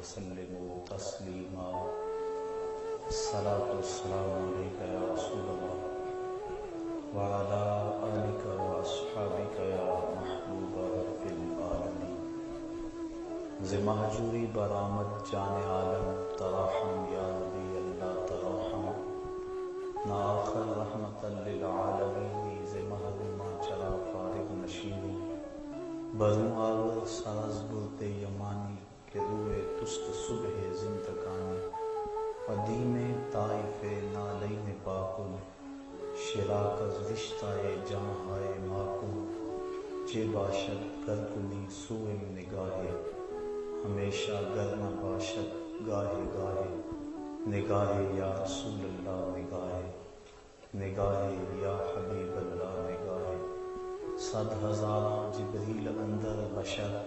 وسلموا تسلیما الصلاۃ والسلام علیک یا رسول اللہ وعلی آلک واصحابک یا محبوب رب العالمین ز مہجوری برآمد جان عالم تراحم یا نبی اللہ تراحم نا آخر رحمت للعالمین ز محروما چرا فارغ نشینی بروں آور سرز برد یمانی کہ روئے تست صبح زندگانی قدیم طائف نالین پاکل شراک از رشتہ جہاں ماکو چے باشد گرکنی سوئے نگاہے ہمیشہ گر نہ باشد گاہے گاہے نگاہے یا رسول اللہ نگاہے نگاہے یا حبیب اللہ نگاہے صد ہزاراں جبریل اندر بشر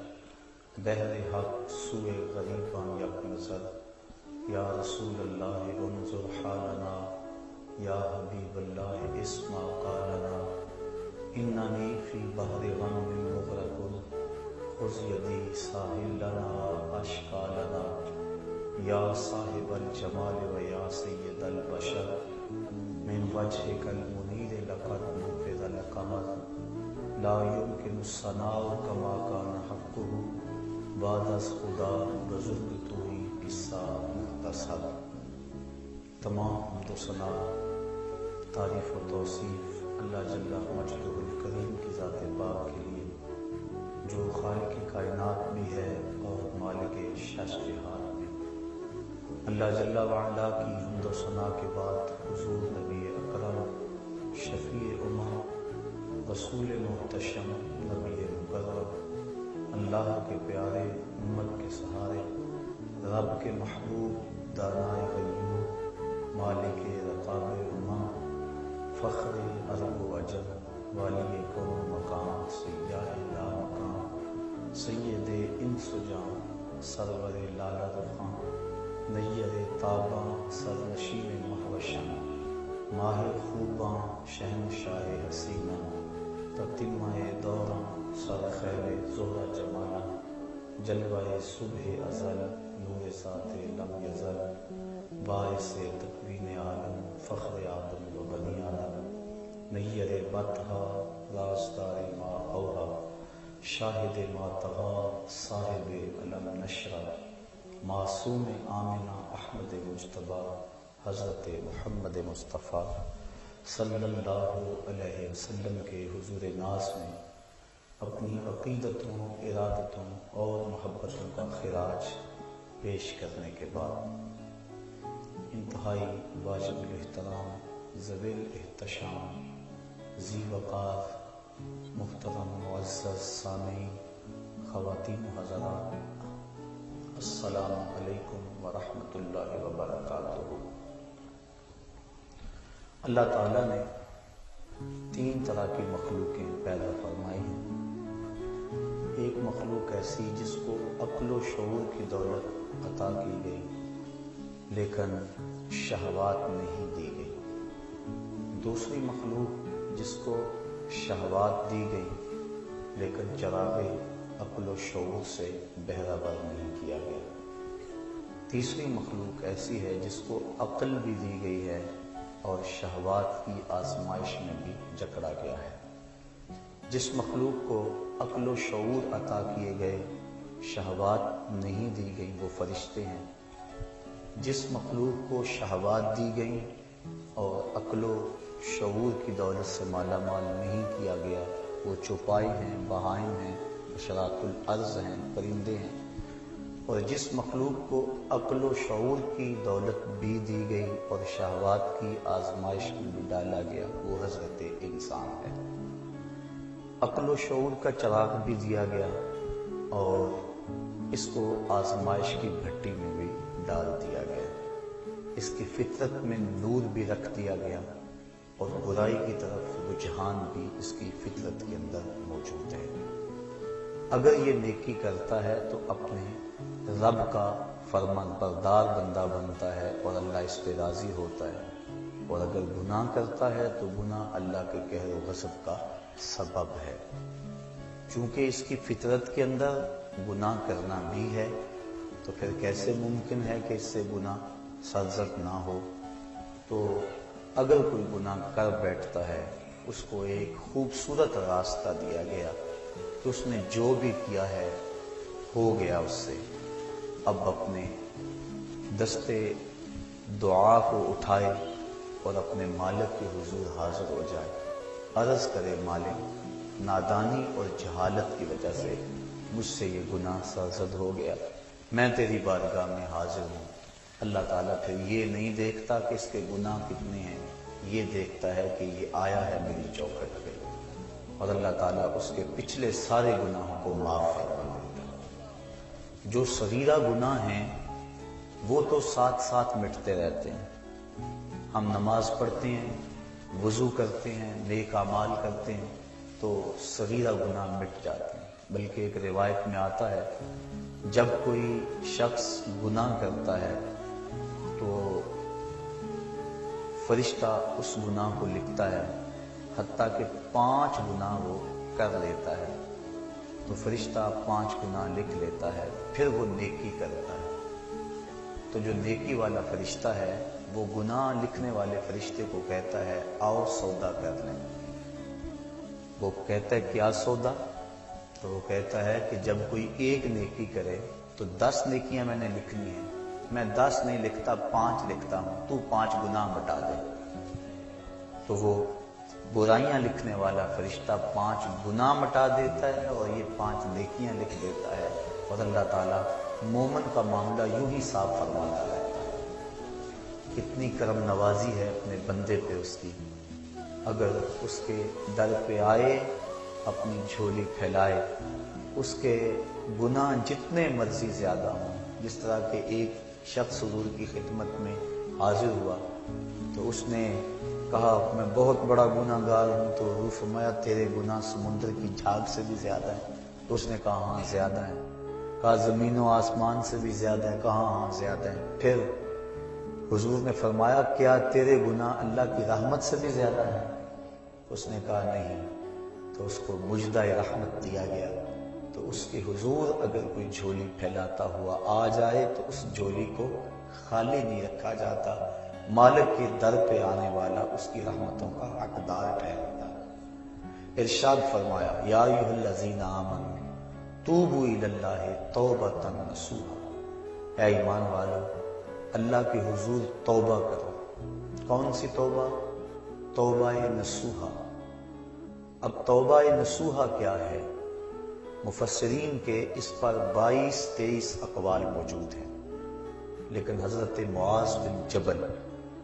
بہر حق سوئے غریباں یک نظر یا رسول اللہ انظر حالنا یا حبیب اللہ اسمع قالنا اننی فی بحر غم مغرق خذ یدی ساحل لنا اشکا لنا یا صاحب الجمال و یا سید البشر من وجهک المنیر لقد نفذ القمر لا يمكن الثناء كما كان حقه بعد از خدا بزرگ تو ہی قصہ مختصر۔ تمام حمد و ثنا تعریف و توصیف اللہ جل مجدہ الکریم کی ذات پاک کے لیے جو خالق کائنات بھی ہے اور مالک شش جہات بھی۔ اللہ جل وعلا کی حمد و ثنا کے بعد حضور نبی اکرم شفیع امم رسول محتشم نبی مکرم اللہ کے پیارے امت کے سہارے رب کے محبوب دانائے غیور مالک رقاب امم فخر عرب و عجم والی کون مقام سیاہ لا مقام سید انس و جان سرور لالا رخاں نیر تاباں سرنشین مہوشاں ماہر خوباں شہنشاہ حسینہ تتمہ دوراں سر خیر زہرہ جمالا جلوہ صبح ازل نور ذات لم یزل باعث تکوین عالم فخر آدم و بنی آدم نیر بطحا رازدار ما اوہا شاہد ما طغا صاحب علم نشرہ معصوم آمنہ احمد مجتبی حضرت محمد مصطفیٰ صلی اللہ علیہ وسلم کے حضور ناز میں اپنی عقیدتوں ارادتوں اور محبتوں کا خراج پیش کرنے کے بعد انتہائی واجب الاحترام ذوی الاحتشام ذی وقار محترم معزز سامعین خواتین و حضرات السلام علیکم ورحمۃ اللہ وبرکاتہ۔ اللہ تعالیٰ نے 3 طرح کی مخلوقیں پیدا فرمائی ہیں۔ ایک مخلوق ایسی جس کو عقل و شعور کی دولت عطا کی گئی لیکن شہوات نہیں دی گئی۔ دوسری مخلوق جس کو شہوات دی گئی لیکن چراغ عقل و شعور سے بہرہ ور نہیں کیا گیا۔ تیسری مخلوق ایسی ہے جس کو عقل بھی دی گئی ہے اور شہوات کی آزمائش میں بھی جکڑا گیا ہے۔ جس مخلوق کو عقل و شعور عطا کیے گئے شہوات نہیں دی گئی وہ فرشتے ہیں۔ جس مخلوق کو شہوات دی گئی اور عقل و شعور کی دولت سے مالا مال نہیں کیا گیا وہ چوپائے ہیں، بہائم ہیں، حشرات الارض ہیں، پرندے ہیں۔ اور جس مخلوق کو عقل و شعور کی دولت بھی دی گئی اور شہوات کی آزمائش میں بھی ڈالا گیا وہ حضرت انسان ہے۔ عقل و شعور کا چراغ بھی دیا گیا اور اس کو آزمائش کی بھٹی میں بھی ڈال دیا گیا۔ اس کی فطرت میں نور بھی رکھ دیا گیا اور برائی کی طرف رجحان بھی اس کی فطرت کے اندر موجود ہے۔ اگر یہ نیکی کرتا ہے تو اپنے رب کا فرمان بردار بندہ بنتا ہے اور اللہ اس پہ راضی ہوتا ہے، اور اگر گناہ کرتا ہے تو گناہ اللہ کے قہر و غضب کا سبب ہے۔ چونکہ اس کی فطرت کے اندر گناہ کرنا بھی ہے تو پھر کیسے ممکن ہے کہ اس سے گناہ سرزد نہ ہو؟ تو اگر کوئی گناہ کر بیٹھتا ہے اس کو ایک خوبصورت راستہ دیا گیا کہ اس نے جو بھی کیا ہے ہو گیا اس سے، اب اپنے دستے دعا کو اٹھائے اور اپنے مالک کے حضور حاضر ہو جائے، عرض کرے مالک نادانی اور جہالت کی وجہ سے مجھ سے یہ گناہ سرزد ہو گیا، میں تیری بارگاہ میں حاضر ہوں۔ اللہ تعالیٰ پھر یہ نہیں دیکھتا کہ اس کے گناہ کتنے ہیں، یہ دیکھتا ہے کہ یہ آیا ہے میری چوکھٹ پہ، اور اللہ تعالیٰ اس کے پچھلے سارے گناہوں کو معاف فرما دیتا ہے۔ جو صغیرہ گناہ ہیں وہ تو ساتھ ساتھ مٹتے رہتے ہیں، ہم نماز پڑھتے ہیں، وضو کرتے ہیں، نیک اعمال کرتے ہیں تو صغیرہ گناہ مٹ جاتے ہیں، بلکہ ایک روایت میں آتا ہے جب کوئی شخص گناہ کرتا ہے تو فرشتہ اس گناہ کو لکھتا ہے، حتیٰ کہ 5 گناہ وہ کر لیتا ہے تو فرشتہ 5 گناہ لکھ لیتا ہے، پھر وہ نیکی کرتا ہے تو جو نیکی والا فرشتہ ہے وہ گناہ لکھنے والے فرشتے کو کہتا ہے آؤ سودا کر لیں۔ وہ کہتا ہے کیا سودا؟ تو وہ کہتا ہے کہ جب کوئی ایک نیکی کرے تو 10 نیکیاں میں نے لکھنی ہیں، میں 10 نہیں لکھتا 5 لکھتا ہوں، تو 5 گناہ مٹا دے۔ تو وہ برائیاں لکھنے والا فرشتہ 5 گناہ مٹا دیتا ہے اور یہ 5 نیکیاں لکھ دیتا ہے، اور اللہ تعالیٰ مومن کا معاملہ یوں ہی صاف فرماتا رہتا ہے۔ کتنی کرم نوازی ہے اپنے بندے پہ اس کی، اگر اس کے در پہ آئے اپنی جھولی پھیلائے، اس کے گناہ جتنے مرضی زیادہ ہوں، جس طرح کہ ایک شخص حضور کی خدمت میں حاضر ہوا تو اس نے کہا میں بہت بڑا گناہ گار ہوں، تو حضور فرمایا تیرے گناہ سمندر کی جھاگ سے بھی زیادہ ہیں؟ تو اس نے کہا ہاں زیادہ ہیں۔ کہا زمین و آسمان سے بھی زیادہ ہیں؟ کہا ہاں زیادہ ہیں۔ پھر حضور نے فرمایا کیا تیرے گناہ اللہ کی رحمت سے بھی زیادہ ہیں؟ اس نے کہا نہیں۔ تو اس کو مجدہ رحمت دیا گیا، تو اس کے حضور اگر کوئی جھولی پھیلاتا ہوا آ جائے تو اس جھولی کو خالی نہیں رکھا جاتا، مالک کے در پہ آنے والا اس کی رحمتوں کا حقدار ٹھہرتا ہے۔ ارشاد فرمایا یا ایھا الذین آمنوا توبوا الی اللہ توبۃ نصوحا، اے ایمان والو اللہ کے حضور توبہ کرو۔ کون سی توبہ؟ توبہ نصوحا۔ اب توبہ نصوحا کیا ہے؟ مفسرین کے اس پر 22-23 اقوال موجود ہیں، لیکن حضرت معاذ بن جبل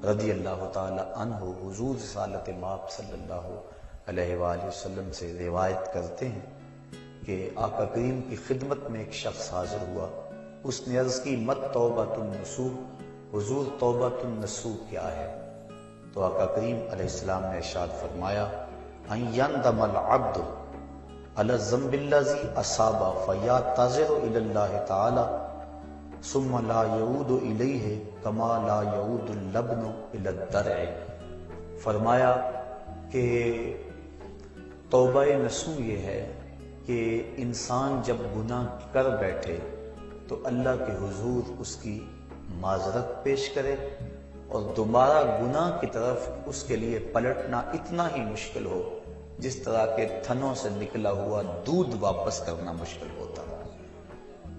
رضی اللہ تعالی عنہ حضور رسالت مآب صلی اللہ علیہ وآلہ وسلم سے روایت کرتے ہیں کہ آقا کریم کی خدمت میں ایک شخص حاضر ہوا، اس نے عرض کی مت توبۃ النصوح، حضور توبۃ النصوح کیا ہے؟ تو آقا کریم علیہ السلام نے ارشاد فرمایا ان یندم العبد علی الذنب الذی اصاب فیعتذر الی اللہ تعالی ثم لا یعود الیہ کما لا یعود اللبن الی الدرع۔ فرمایا کہ توبہ نصوح یہ ہے کہ انسان جب گناہ کر بیٹھے تو اللہ کے حضور اس کی معذرت پیش کرے اور دوبارہ گناہ کی طرف اس کے لیے پلٹنا اتنا ہی مشکل ہو جس طرح کے تھنوں سے نکلا ہوا دودھ واپس کرنا مشکل ہوتا ہے۔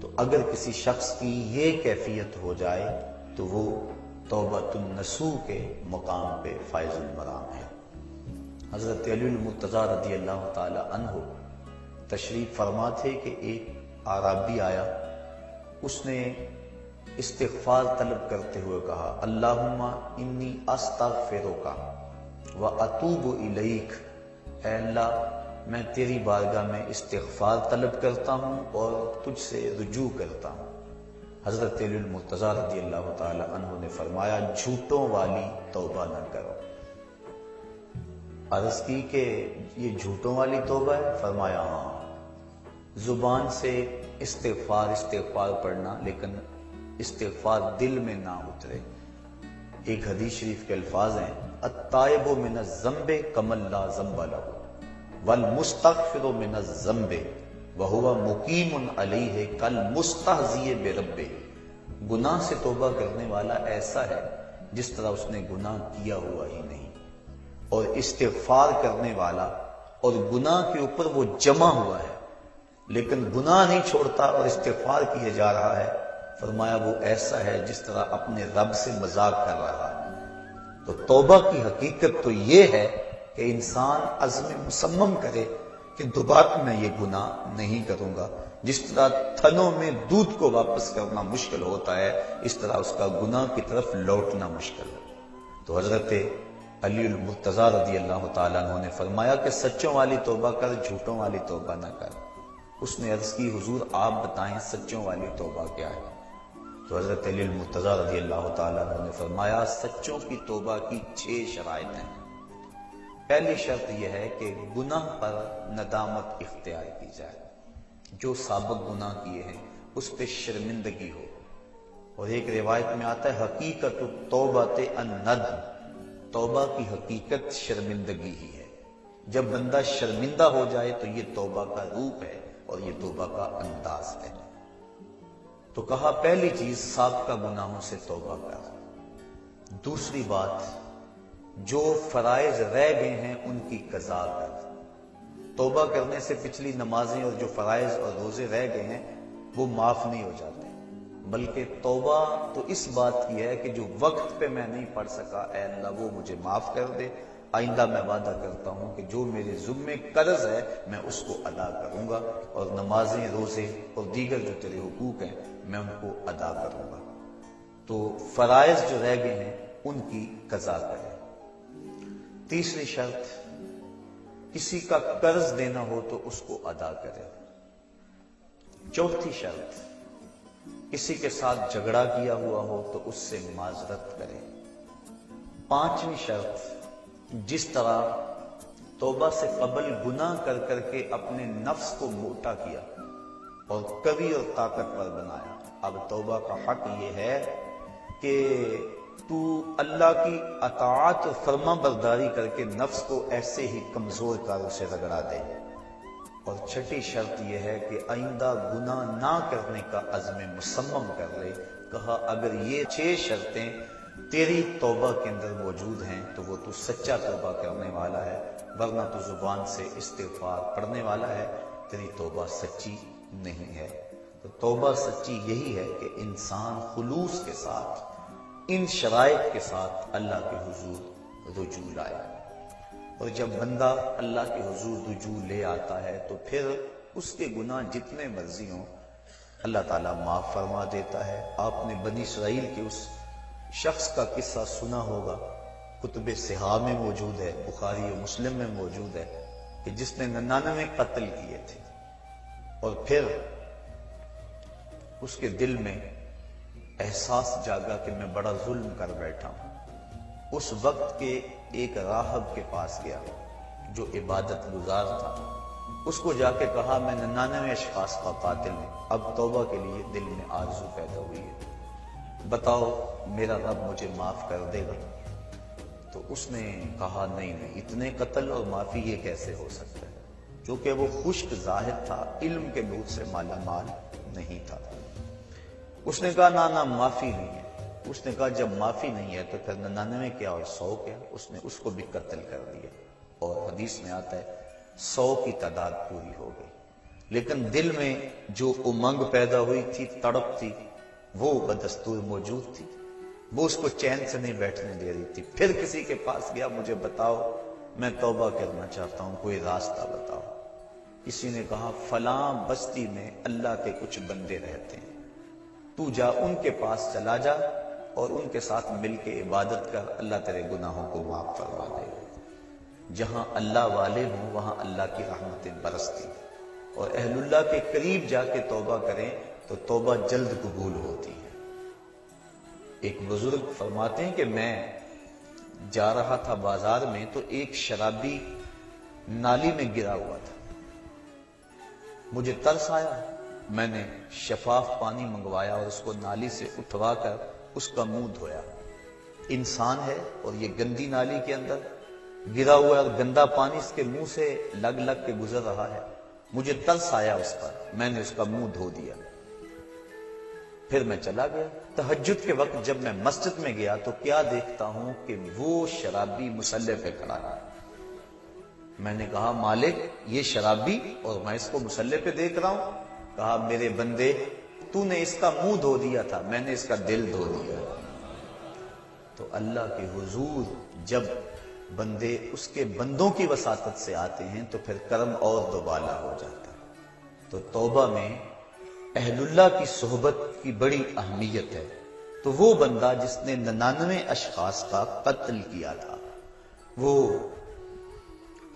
تو اگر کسی شخص کی یہ کیفیت ہو جائے تو وہ توبۃ النصوح کے مقام پہ فائز المرام ہے۔ حضرت علی المرتضیٰ رضی اللہ تعالی عنہ تشریف فرما تھے کہ ایک اعرابی آیا، اس نے استغفار طلب کرتے ہوئے کہا اللہم انی استغفرک و اتوب الیک، اے اللہ میں تیری بارگاہ میں استغفار طلب کرتا ہوں اور تجھ سے رجوع کرتا ہوں۔ حضرت علی المرتضیٰ رضی اللہ تعالی عنہ نے فرمایا جھوٹوں والی توبہ نہ کرو۔ عرض کی کہ یہ جھوٹوں والی توبہ ہے؟ فرمایا ہاں، زبان سے استغفار پڑھنا لیکن استغفار دل میں نہ اترے۔ ایک حدیث شریف کے الفاظ ہیں التائب من الذنب کمن لا ذنب لہ والمستغفر من الذنب وہو مقیم علیہ کالمستہزئ بربہ۔ گناہ سے توبہ کرنے والا ایسا ہے جس طرح اس نے گناہ کیا ہوا ہی نہیں، اور استغفار کرنے والا اور گناہ کے اوپر وہ جمع ہوا ہے لیکن گناہ نہیں چھوڑتا اور استغفار کیے جا رہا ہے، فرمایا وہ ایسا ہے جس طرح اپنے رب سے مذاق کر رہا ہے۔ تو توبہ کی حقیقت تو یہ ہے کہ انسان عزم مصمم کرے کہ دوبارہ میں یہ گناہ نہیں کروں گا۔ جس طرح تھنوں میں دودھ کو واپس کرنا مشکل ہوتا ہے، اس طرح اس کا گناہ کی طرف لوٹنا مشکل ہے۔ تو حضرت علی المرتضیٰ رضی اللہ تعالیٰ عنہ نے فرمایا کہ سچوں والی توبہ کر، جھوٹوں والی توبہ نہ کر۔ اس نے عرض کی حضور آپ بتائیں سچوں والی توبہ کیا ہے؟ تو حضرت علی المرتضیٰ رضی اللہ تعالیٰ عنہ نے فرمایا سچوں کی توبہ کی 6 شرائط ہیں۔ پہلی شرط یہ ہے کہ گناہ پر ندامت اختیار کی جائے، جو سابق گناہ کیے ہیں اس پہ شرمندگی ہو، اور ایک روایت میں آتا ہے حقیقت توبۃ الندم، توبہ کی حقیقت شرمندگی ہی ہے۔ جب بندہ شرمندہ ہو جائے تو یہ توبہ کا روپ ہے اور یہ توبہ کا انداز ہے۔ تو کہا پہلی چیز سابقہ گناہوں سے توبہ کر۔ دوسری بات جو فرائض رہ گئے ہیں ان کی قضا کر۔ توبہ کرنے سے پچھلی نمازیں اور جو فرائض اور روزے رہ گئے ہیں وہ معاف نہیں ہو جاتے، بلکہ توبہ تو اس بات کی ہے کہ جو وقت پہ میں نہیں پڑھ سکا اے اللہ وہ مجھے معاف کر دے، آئندہ میں وعدہ کرتا ہوں کہ جو میرے ذمے قرض ہے میں اس کو ادا کروں گا، اور نمازیں روزے اور دیگر جو تیرے حقوق ہیں میں ان کو ادا کروں گا۔ تو فرائض جو رہ گئے ہیں ان کی قضا کرے۔ تیسری شرط کسی کا قرض دینا ہو تو اس کو ادا کرے۔ چوتھی شرط کسی کے ساتھ جھگڑا کیا ہوا ہو تو اس سے معذرت کرے۔ پانچویں شرط جس طرح توبہ سے قبل گناہ کر کر کے اپنے نفس کو موٹا کیا اور قوی اور طاقتور بنایا، اب توبہ کا حق یہ ہے کہ تو اللہ کی اطاعت و فرما برداری کر کے نفس کو ایسے ہی کمزور کر اسے رگڑا دے۔ اور چھٹی شرط یہ ہے کہ آئندہ گناہ نہ کرنے کا عزم مصمم کر لے۔ کہا اگر یہ 6 شرطیں تیری توبہ کے اندر موجود ہیں تو وہ تو سچا توبہ کرنے والا ہے، ورنہ تو زبان سے استغفار پڑھنے والا ہے، تیری توبہ سچی نہیں ہے۔ تو توبہ سچی یہی ہے کہ انسان خلوص کے ساتھ ان شرائط کے ساتھ اللہ کے حضور رجوع لائے، اور جب بندہ اللہ کے حضور رجوع لے آتا ہے تو پھر اس کے گناہ جتنے مرضی ہوں اللہ تعالیٰ معاف فرما دیتا ہے۔ آپ نے بنی اسرائیل کے اس شخص کا قصہ سنا ہوگا، کتب صحاح میں موجود ہے، بخاری و مسلم میں موجود ہے، کہ جس نے 99 قتل کیے تھے، اور پھر اس کے دل میں احساس جاگا کہ میں بڑا ظلم کر بیٹھا ہوں۔ اس وقت کے ایک راہب کے پاس گیا جو عبادت گزار تھا، اس کو جا کے کہا میں 99 اشخاص کا قاتل ہوں، اب توبہ کے لیے دل میں آرزو پیدا ہوئی ہے، بتاؤ میرا رب مجھے معاف کر دے گا؟ تو اس نے کہا نہیں، اتنے قتل اور معافی یہ کیسے ہو سکتا ہے، کیونکہ وہ خشک ظاہر تھا، علم کے نور سے مالا مال نہیں تھا۔ اس نے کہا نہ معافی نہیں ہے۔ اس نے کہا جب معافی نہیں ہے تو پھر 99 کیا اور 100 کیا؟ اس نے اس کو بھی قتل کر دیا، اور حدیث میں آتا ہے 100 کی تعداد پوری ہو گئی، لیکن دل میں جو امنگ پیدا ہوئی تھی، تڑپ تھی، وہ بدستور موجود تھی، وہ اس کو چین سے نہیں بیٹھنے دے رہی تھی۔ پھر کسی کے پاس گیا، مجھے بتاؤ میں توبہ کرنا چاہتا ہوں، کوئی راستہ بتاؤ۔ کسی نے کہا فلاں بستی میں اللہ کے کچھ بندے رہتے ہیں، تو جا ان کے پاس چلا جا اور ان کے ساتھ مل کے عبادت کر، اللہ تیرے گناہوں کو معاف فرما دے گا۔ جہاں اللہ والے ہوں وہاں اللہ کی رحمتیں برستی، اور اہل اللہ کے قریب جا کے توبہ کریں تو توبہ جلد قبول ہوتی ہے۔ ایک بزرگ فرماتے ہیں کہ میں جا رہا تھا بازار میں تو ایک شرابی نالی میں گرا ہوا تھا، مجھے ترس آیا، میں نے شفاف پانی منگوایا اور اس کو نالی سے اٹھوا کر اس کا منہ دھویا۔ انسان ہے اور یہ گندی نالی کے اندر گرا ہوا ہے اور گندا پانی اس کے منہ سے لگ لگ کے گزر رہا ہے، مجھے ترس آیا اس پر، میں نے اس کا منہ دھو دیا۔ پھر میں چلا گیا۔ تہجد کے وقت جب میں مسجد میں گیا تو کیا دیکھتا ہوں کہ وہ شرابی مصلی پہ کھڑا ہے۔ میں نے کہا مالک یہ شرابی اور میں اس کو مصلی پہ دیکھ رہا ہوں؟ کہا میرے بندے تو نے اس کا منہ دھو دیا تھا، میں نے اس کا دل دھو دیا۔ تو اللہ کے حضور جب بندے اس کے بندوں کی وساطت سے آتے ہیں تو پھر کرم اور دوبالا ہو جاتا ہے۔ تو توبہ میں اہل اللہ کی صحبت کی بڑی اہمیت ہے۔ تو وہ بندہ جس نے 99 اشخاص کا قتل کیا تھا وہ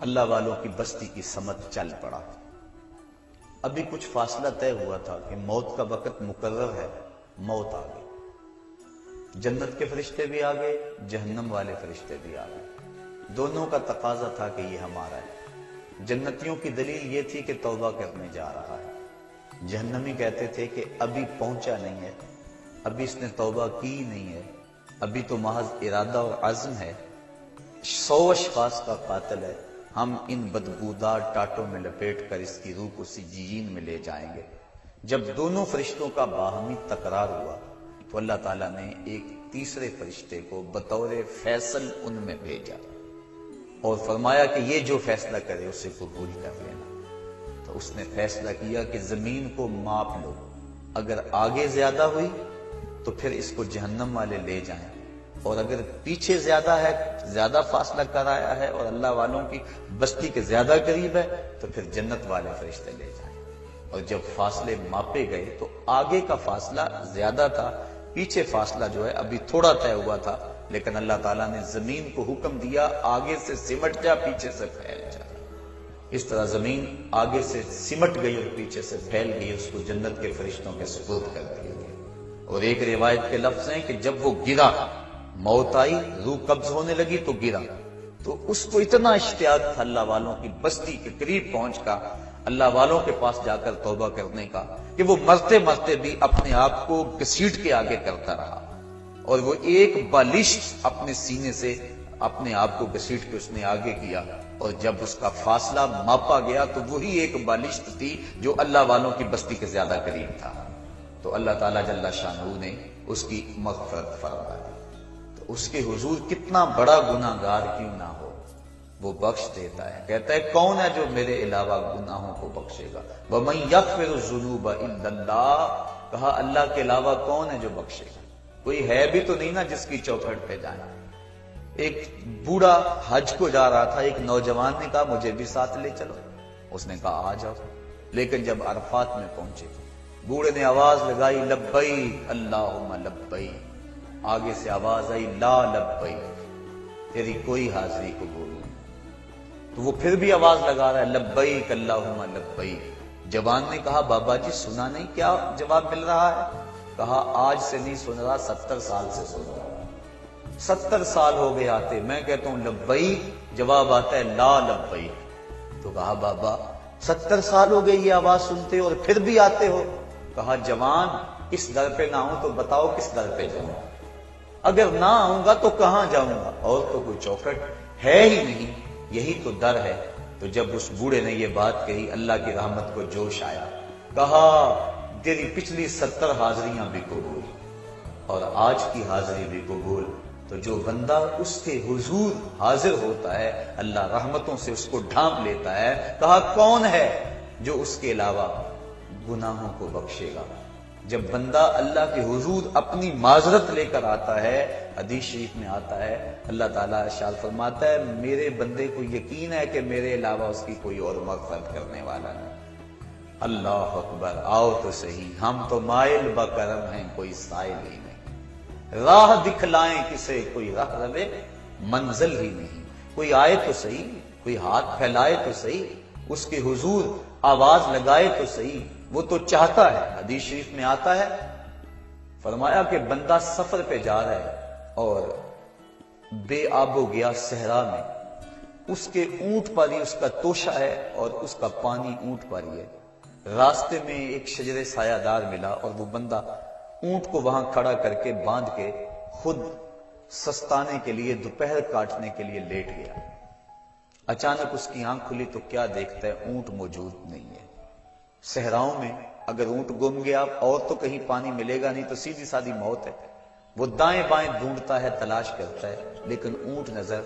اللہ والوں کی بستی کی سمت چل پڑا۔ ابھی کچھ فاصلہ طے ہوا تھا کہ موت کا وقت مقرر ہے، موت آ گئی۔ جنت کے فرشتے بھی آ گئے، جہنم والے فرشتے بھی آ گئے۔ دونوں کا تقاضا تھا کہ یہ ہمارا ہے۔ جنتیوں کی دلیل یہ تھی کہ توبہ کرنے جا رہا ہے، جہنمی کہتے تھے کہ ابھی پہنچا نہیں ہے، ابھی اس نے توبہ کی نہیں ہے، ابھی تو محض ارادہ اور عزم ہے، 100 اشخاص کا قاتل ہے، ہم ان بدبودار ٹاٹوں میں لپیٹ کر اس کی روح کو سجین میں لے جائیں گے۔ جب دونوں فرشتوں کا باہمی تکرار ہوا تو اللہ تعالیٰ نے ایک تیسرے فرشتے کو بطور فیصل ان میں بھیجا اور فرمایا کہ یہ جو فیصلہ کرے اسے قبول کر لینا۔ تو اس نے فیصلہ کیا کہ زمین کو ماپ لو، اگر آگے زیادہ ہوئی تو پھر اس کو جہنم والے لے جائیں، اور اگر پیچھے زیادہ ہے، زیادہ فاصلہ کرایا ہے اور اللہ والوں کی بستی کے زیادہ قریب ہے تو پھر جنت والے فرشتے لے جائیں۔ اور جب فاصلے ماپے گئے تو آگے کا فاصلہ زیادہ تھا، پیچھے فاصلہ جو ہے ابھی تھوڑا طے ہوا تھا، لیکن اللہ تعالیٰ نے زمین کو حکم دیا آگے سے سمٹ جا، پیچھے سے پھیل جا۔ اس طرح زمین آگے سے سمٹ گئی اور پیچھے سے پھیل گئی، اس کو جنت کے فرشتوں کے سپرد کر دیا گیا۔ اور ایک روایت کے لفظ ہیں کہ جب وہ گرا، موت آئی، روح قبض ہونے لگی تو گرا، تو اس کو اتنا اشتیاق تھا اللہ والوں کی بستی کے قریب پہنچ کا، اللہ والوں کے پاس جا کر توبہ کرنے کا، کہ وہ مرتے مرتے بھی اپنے آپ کو گھسیٹ کے آگے کرتا رہا، اور وہ ایک بالشت اپنے سینے سے اپنے آپ کو گھسیٹ کے اس نے آگے کیا، اور جب اس کا فاصلہ ماپا گیا تو وہی ایک بالشت تھی جو اللہ والوں کی بستی کے زیادہ قریب تھا۔ تو اللہ تعالیٰ جل شانہ نے اس کی مغفرت فرما دی۔ تو اس کے حضور کتنا بڑا گناہ گار کیوں نہ ہو، وہ بخش دیتا ہے۔ کہتا ہے کون ہے جو میرے علاوہ گناہوں کو بخشے گا؟ وَمَن يَغْفِرُ الذُّنُوبَ إِلَّا اللَّهُ، کہا اللہ کے علاوہ کون ہے جو بخشے گا؟ کوئی ہے بھی تو نہیں نا جس کی چوکھٹ پہ جائیں۔ ایک بوڑھا حج کو جا رہا تھا، ایک نوجوان نے کہا مجھے بھی ساتھ لے چلو، اس نے کہا آ جاؤ، لیکن جب عرفات میں پہنچے بوڑھے نے آواز لگائی لبیک اللہم لبیک، آگے سے آواز آئی لا لبیک، تیری کوئی حاضری قبول نہیں۔ تو وہ پھر بھی آواز لگا رہا ہے لبیک اللہم لبیک۔ جوان نے کہا بابا جی سنا نہیں کیا جواب مل رہا ہے؟ کہا آج سے نہیں سن رہا، 70 سال سے سن رہا، 70 سال ہو گئے آتے، میں کہتا ہوں لبیک، جواب آتا ہے لا لبیک۔ تو کہا بابا 70 سال ہو گئے یہ آواز سنتے اور پھر بھی آتے ہو؟ کہا جوان اس در پہ نہ ہوں تو بتاؤ کس در پہ جاؤں؟ اگر نہ آؤں گا تو کہاں جاؤں گا؟ اور تو کوئی چوکھٹ ہے ہی نہیں، یہی تو در ہے۔ تو جب اس بوڑھے نے یہ بات کہی اللہ کی رحمت کو جوش آیا، کہا تیری پچھلی 70 حاضریاں بھی قبول اور آج کی حاضری بھی قبول۔ تو جو بندہ اس کے حضور حاضر ہوتا ہے اللہ رحمتوں سے اس کو ڈھانپ لیتا ہے۔ کہا کون ہے جو اس کے علاوہ گناہوں کو بخشے گا؟ جب بندہ اللہ کے حضور اپنی معذرت لے کر آتا ہے، حدیث شریف میں آتا ہے اللہ تعالیٰ ارشاد فرماتا ہے میرے بندے کو یقین ہے کہ میرے علاوہ اس کی کوئی اور مغفرت کرنے والا نہیں۔ اللہ اکبر، آؤ تو صحیح، ہم تو مائل بکرم ہیں، کوئی سائل ہی نہیں، راہ دکھلائیں کسے کوئی راہ روے منزل ہی نہیں، کوئی آئے تو صحیح، کوئی ہاتھ پھیلائے تو صحیح، اس کے حضور آواز لگائے تو صحیح، وہ تو چاہتا ہے۔ حدیث شریف میں آتا ہے فرمایا کہ بندہ سفر پہ جا رہا ہے اور بے آب و گیا صحرا میں، اس کے اونٹ پر ہی اس کا توشہ ہے اور اس کا پانی اونٹ پر ہی ہے، راستے میں ایک شجر سایہ دار ملا اور وہ بندہ اونٹ کو وہاں کھڑا کر کے باندھ کے خود سستانے کے لیے دوپہر کاٹنے کے لیے لیٹ گیا۔ اچانک اس کی آنکھ کھلی تو کیا دیکھتا ہے اونٹ موجود نہیں ہے۔ صحراؤں میں اگر اونٹ گم گیا اور تو کہیں پانی ملے گا نہیں تو سیدھی سادھی موت ہے. وہ دائیں بائیں ڈھونڈتا ہے، تلاش کرتا ہے، لیکن اونٹ نظر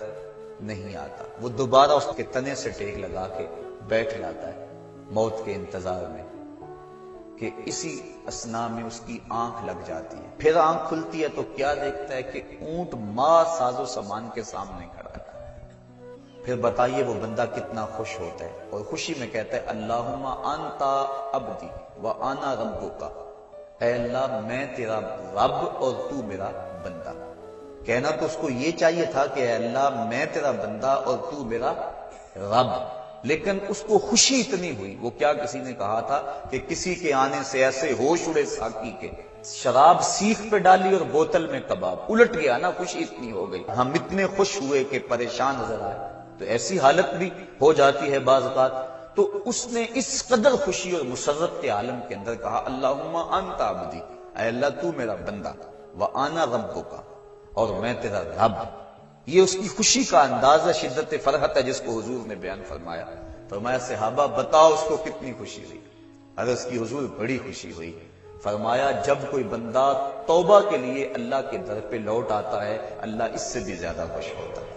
نہیں آتا. وہ دوبارہ اس کے تنے سے ٹیک لگا کے بیٹھ جاتا ہے موت کے انتظار میں کہ اسی اثناء میں اس کی آنکھ لگ جاتی ہے. پھر آنکھ کھلتی ہے تو کیا دیکھتا ہے کہ اونٹ ماں ساز و سامان کے سامنے کھڑا ہے. پھر بتائیے وہ بندہ کتنا خوش ہوتا ہے اور خوشی میں کہتا ہے اللہم انتا عبدی وانا ربک، اے اللہ میں تیرا رب اور تو میرا بندہ. کہنا تو اس کو یہ چاہیے تھا کہ اے اللہ میں تیرا بندہ اور تو میرا رب، لیکن اس کو خوشی اتنی ہوئی. وہ کیا کسی نے کہا تھا کہ کسی کے آنے سے ایسے ہوش اڑے ساقی کے، شراب سیخ پہ ڈالی اور بوتل میں کباب. الٹ گیا نا، خوشی اتنی ہو گئی. ہم اتنے خوش ہوئے کہ پریشان نظر آئے، تو ایسی حالت بھی ہو جاتی ہے بعض اوقات. تو اس نے اس قدر خوشی اور مسرت کے عالم کے اندر کہا اللہم انت عبدی، اے اللہ تو میرا بندہ، وانا ربک، اور میں تیرا رب. یہ اس کی خوشی کا اندازہ شدت فرحت ہے جس کو حضور نے بیان فرمایا. فرمایا صحابہ بتاؤ اس کو کتنی خوشی ہوئی؟ عرض کی حضور بڑی خوشی ہوئی. فرمایا جب کوئی بندہ توبہ کے لیے اللہ کے در پہ لوٹ آتا ہے اللہ اس سے بھی زیادہ خوش ہوتا ہے.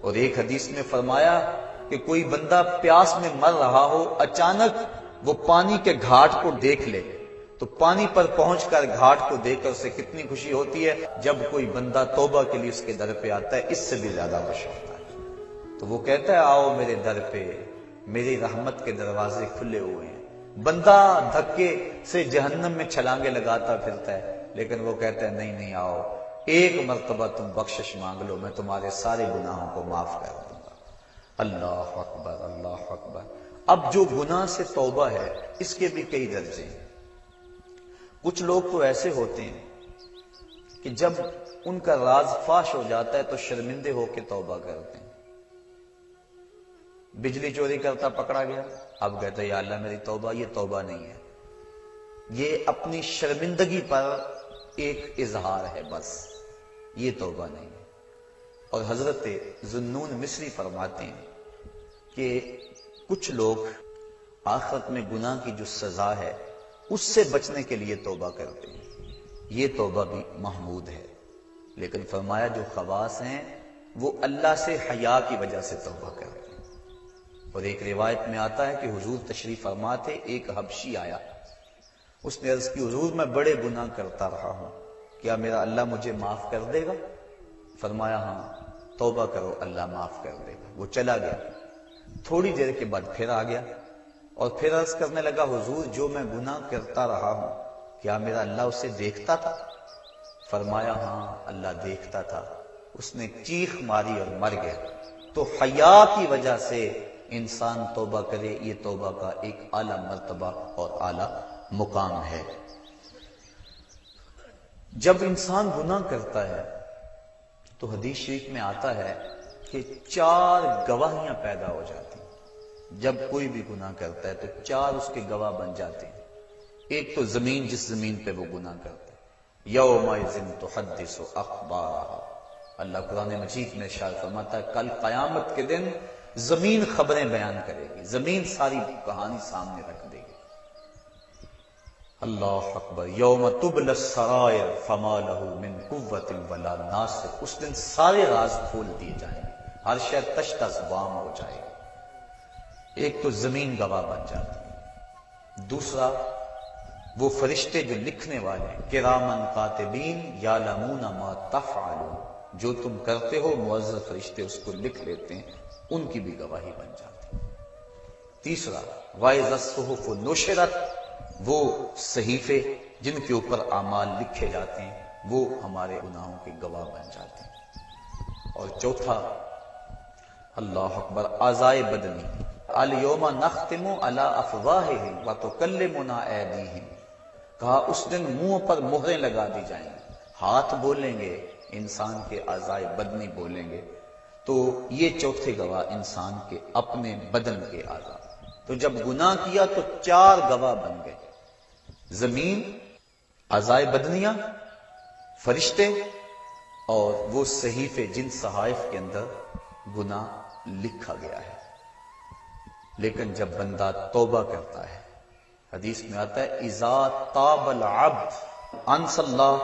اور ایک حدیث میں فرمایا کہ کوئی بندہ پیاس میں مر رہا ہو، اچانک وہ پانی کے گھاٹ کو دیکھ لے تو پانی پر پہنچ کر گھاٹ کو دیکھ کر اسے کتنی خوشی ہوتی ہے. جب کوئی بندہ توبہ کے لیے اس کے در پہ آتا ہے اس سے بھی زیادہ خوش ہوتا ہے. تو وہ کہتا ہے آؤ میرے در پہ، میری رحمت کے دروازے کھلے ہوئے ہیں. بندہ دھکے سے جہنم میں چھلانگے لگاتا پھرتا ہے، لیکن وہ کہتا ہے نہیں نہیں، آؤ ایک مرتبہ تم بخشش مانگ لو، میں تمہارے سارے گناہوں کو معاف کر دوں گا. اللہ اکبر، اللہ اکبر. اب جو گناہ سے توبہ ہے اس کے بھی کئی درجے ہیں. کچھ لوگ تو ایسے ہوتے ہیں کہ جب ان کا راز فاش ہو جاتا ہے تو شرمندے ہو کے توبہ کرتے ہیں. بجلی چوری کرتا پکڑا گیا، اب کہتا ہے یا اللہ میری توبہ. یہ توبہ نہیں ہے، یہ اپنی شرمندگی پر ایک اظہار ہے بس، یہ توبہ نہیں ہے. اور حضرت ذوالنون مصری فرماتے ہیں کہ کچھ لوگ آخرت میں گناہ کی جو سزا ہے اس سے بچنے کے لیے توبہ کرتے ہیں، یہ توبہ بھی محمود ہے. لیکن فرمایا جو خواص ہیں وہ اللہ سے حیا کی وجہ سے توبہ کرتے ہیں. اور ایک روایت میں آتا ہے کہ حضور تشریف فرما تھے، ایک حبشی آیا، اس نے عرض کی حضور میں بڑے گناہ کرتا رہا ہوں، کیا میرا اللہ مجھے معاف کر دے گا؟ فرمایا ہاں توبہ کرو اللہ معاف کر دے گا. وہ چلا گیا، تھوڑی دیر کے بعد پھر آ گیا اور پھر عرض کرنے لگا حضور جو میں گناہ کرتا رہا ہوں کیا میرا اللہ اسے دیکھتا تھا؟ فرمایا ہاں اللہ دیکھتا تھا. اس نے چیخ ماری اور مر گیا. تو حیا کی وجہ سے انسان توبہ کرے، یہ توبہ کا ایک اعلیٰ مرتبہ اور اعلیٰ مقام ہے. جب انسان گناہ کرتا ہے تو حدیث شریف میں آتا ہے کہ 4 گواہیاں پیدا ہو جاتی ہیں. جب کوئی بھی گناہ کرتا ہے تو 4 اس کے گواہ بن جاتے ہیں. ایک تو زمین، جس زمین پہ وہ گناہ کرتا ہے، یومئذ تحدث اخبارہا. اللہ قرآن مجید میں ارشاد فرماتا ہے کل قیامت کے دن زمین خبریں بیان کرے گی، زمین ساری کہانی سامنے رکھ دے گی. اللہ اکبر. یوم تبلی السرائر فما لہ من قوت ولا ناصر. اس دن سارے راز کھول دیے جائیں گے، ہر شے تش تش بام ہو جائے گا. ایک تو زمین گواہ بن جاتی ہے. دوسرا وہ فرشتے جو لکھنے والے ہیں، کرامن کاتبین یعلمون ما تفعلون، جو تم کرتے ہو معزز فرشتے اس کو لکھ لیتے ہیں، ان کی بھی گواہی بن جاتی ہے. تیسرا وَإِذَا الصُّحُفُ نُشِرَتْ، وہ صحیفے جن کے اوپر اعمال لکھے جاتے ہیں وہ ہمارے گناہوں کے گواہ بن جاتے ہیں. اور چوتھا اللہ اکبر اعضائے بدنی، الیوم نختم علی افواہہم وتکلمنا ایدیہم، کہا اس دن منہ پر مہریں لگا دی جائیں گی، ہاتھ بولیں گے، انسان کے اعضائے بدنی بولیں گے. تو یہ چوتھے گواہ انسان کے اپنے بدن کے اعضاء. تو جب گناہ کیا تو 4 گواہ بن گئے، زمین، اعضائے بدنیاں، فرشتے اور وہ صحیفے جن صحائف کے اندر گناہ لکھا گیا ہے. لیکن جب بندہ توبہ کرتا ہے، حدیث میں آتا ہے اذا تاب العبد انسى الله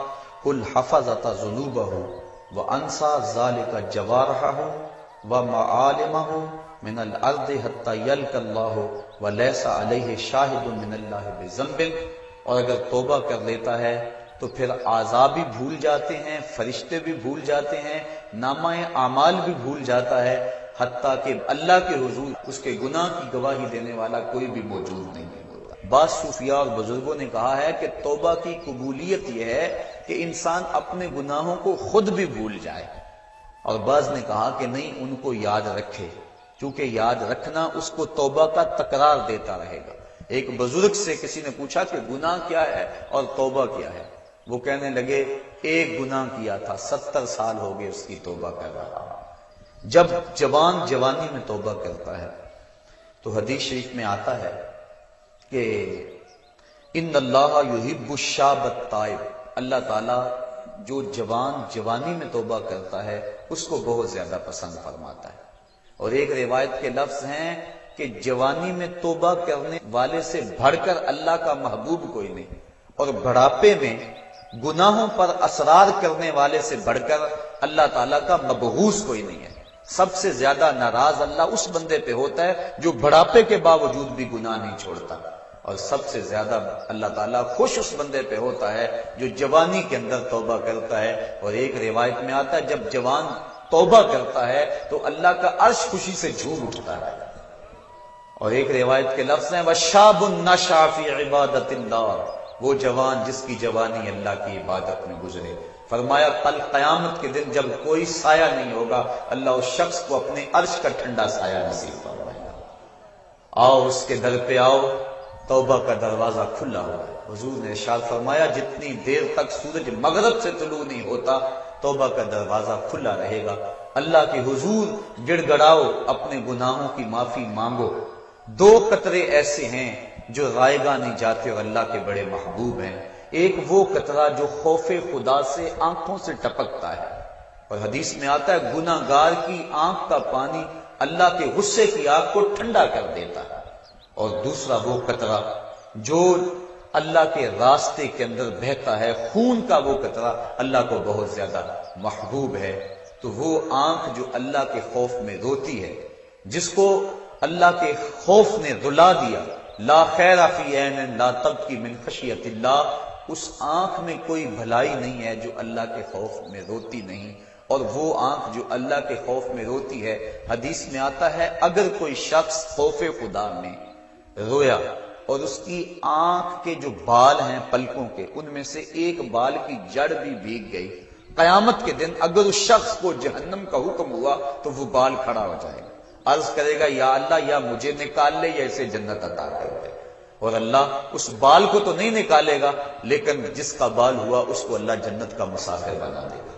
الحفظة ذنوبه وانسى ذلك جوارحه ومعالمه من الارض حتى يلقى الله وليس عليه شاهد من الله بذنب. اور اگر توبہ کر لیتا ہے تو پھر اعضاء بھی بھول جاتے ہیں، فرشتے بھی بھول جاتے ہیں، نامہ اعمال بھی بھول جاتا ہے، حتیٰ کہ اللہ کے حضور اس کے گناہ کی گواہی دینے والا کوئی بھی موجود نہیں ہوتا. بعض صوفیاء اور بزرگوں نے کہا ہے کہ توبہ کی قبولیت یہ ہے کہ انسان اپنے گناہوں کو خود بھی بھول جائے، اور بعض نے کہا کہ نہیں، ان کو یاد رکھے، کیونکہ یاد رکھنا اس کو توبہ کا تکرار دیتا رہے گا. ایک بزرگ سے کسی نے پوچھا کہ گناہ کیا ہے اور توبہ کیا ہے؟ وہ کہنے لگے ایک گناہ کیا تھا، 70 سال ہو گئے اس کی توبہ کر رہا. جب جوان جوانی میں توبہ کرتا ہے تو حدیث شریف میں آتا ہے کہ ان اللہ یحب الشاب التائب، اللہ تعالیٰ جو جوان جوانی میں توبہ کرتا ہے اس کو بہت زیادہ پسند فرماتا ہے. اور ایک روایت کے لفظ ہیں کہ جوانی میں توبہ کرنے والے سے بڑھ کر اللہ کا محبوب کوئی نہیں، اور بڑھاپے میں گناہوں پر اصرار کرنے والے سے بڑھ کر اللہ تعالیٰ کا مبغوث کوئی نہیں ہے. سب سے زیادہ ناراض اللہ اس بندے پہ ہوتا ہے جو بڑھاپے کے باوجود بھی گناہ نہیں چھوڑتا، اور سب سے زیادہ اللہ تعالیٰ خوش اس بندے پہ ہوتا ہے جو جوانی کے اندر توبہ کرتا ہے. اور ایک روایت میں آتا ہے جب جوان توبہ کرتا ہے تو اللہ کا عرش خوشی سے جھوم اٹھتا ہے. اور ایک روایت کے لفظ ہیں وَشَابٌ نَشَأَ فِي عِبَادَةِ اللَّهِ، وہ جوان جس کی جوانی اللہ کی عبادت میں گزرے. فرمایا کل قیامت کے دن جب کوئی سایہ نہیں ہوگا، اللہ اس شخص کو اپنے عرش کا ٹھنڈا سایہ نصیب فرمائے گا. آؤ اس کے در پہ آؤ، توبہ کا دروازہ کھلا ہوا ہے. حضور نے ارشاد فرمایا جتنی دیر تک سورج مغرب سے طلوع نہیں ہوتا توبہ کا دروازہ کھلا رہے گا. اللہ کے حضور گڑ گڑاؤ، اپنے گناہوں کی معافی مانگو. 2 قطرے ایسے ہیں جو رائے گاہ نہیں جاتے اور اللہ کے بڑے محبوب ہیں. ایک وہ قطرہ جو خوف خدا سے آنکھوں سے ٹپکتا ہے، اور حدیث میں آتا ہے گناہ گار کی آنکھ کا پانی اللہ کے غصے کی آگ کو ٹھنڈا کر دیتا ہے. اور دوسرا وہ قطرہ جو اللہ کے راستے کے اندر بہتا ہے، خون کا وہ قطرہ اللہ کو بہت زیادہ محبوب ہے. تو وہ آنکھ جو اللہ کے خوف میں روتی ہے، جس کو اللہ کے خوف نے رلا دیا، لا خیر فی عین لا تبکی من خشیت اللہ، اس آنکھ میں کوئی بھلائی نہیں ہے جو اللہ کے خوف میں روتی نہیں. اور وہ آنکھ جو اللہ کے خوف میں روتی ہے، حدیث میں آتا ہے اگر کوئی شخص خوف خدا میں رویا اور اس کی آنکھ کے جو بال ہیں پلکوں کے، ان میں سے ایک بال کی جڑ بھی بھیگ گئی، قیامت کے دن اگر اس شخص کو جہنم کا حکم ہوا تو وہ بال کھڑا ہو جائے گا، عرض کرے گا یا اللہ یا مجھے نکال لے یا اسے جنت عطا کر دے. اور اللہ اس بال کو تو نہیں نکالے گا، لیکن جس کا بال ہوا اس کو اللہ جنت کا مسافر بنا دے گا.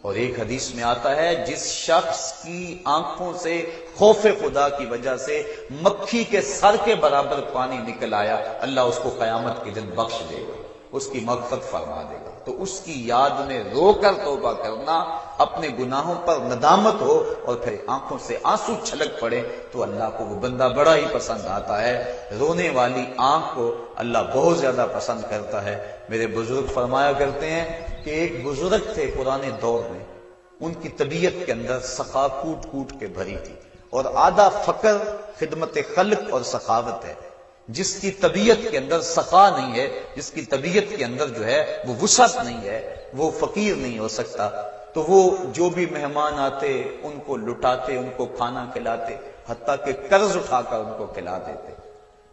اور ایک حدیث میں آتا ہے جس شخص کی آنکھوں سے خوف خدا کی وجہ سے مکھی کے سر کے برابر پانی نکل آیا، اللہ اس کو قیامت کے دن بخش دے گا، اس کی مغفرت فرما دے گا. تو اس کی یاد میں رو کر توبہ کرنا، اپنے گناہوں پر ندامت ہو اور پھر آنکھوں سے آنسو چھلک پڑے تو اللہ کو وہ بندہ بڑا ہی پسند آتا ہے. رونے والی آنکھ کو اللہ بہت زیادہ پسند کرتا ہے. میرے بزرگ فرمایا کرتے ہیں کہ ایک بزرگ تھے پرانے دور میں، ان کی طبیعت کے اندر سخا کوٹ کوٹ کے بھری تھی، اور آدھا فقر خدمت خلق اور سخاوت ہے. جس کی طبیعت کے اندر سخا نہیں ہے، جس کی طبیعت کے اندر جو ہے وہ وسعت نہیں ہے، وہ فقیر نہیں ہو سکتا. تو وہ جو بھی مہمان آتے ان کو لٹاتے، ان کو کھانا کھلاتے، حتیٰ کہ قرض اٹھا کر ان کو کھلا دیتے.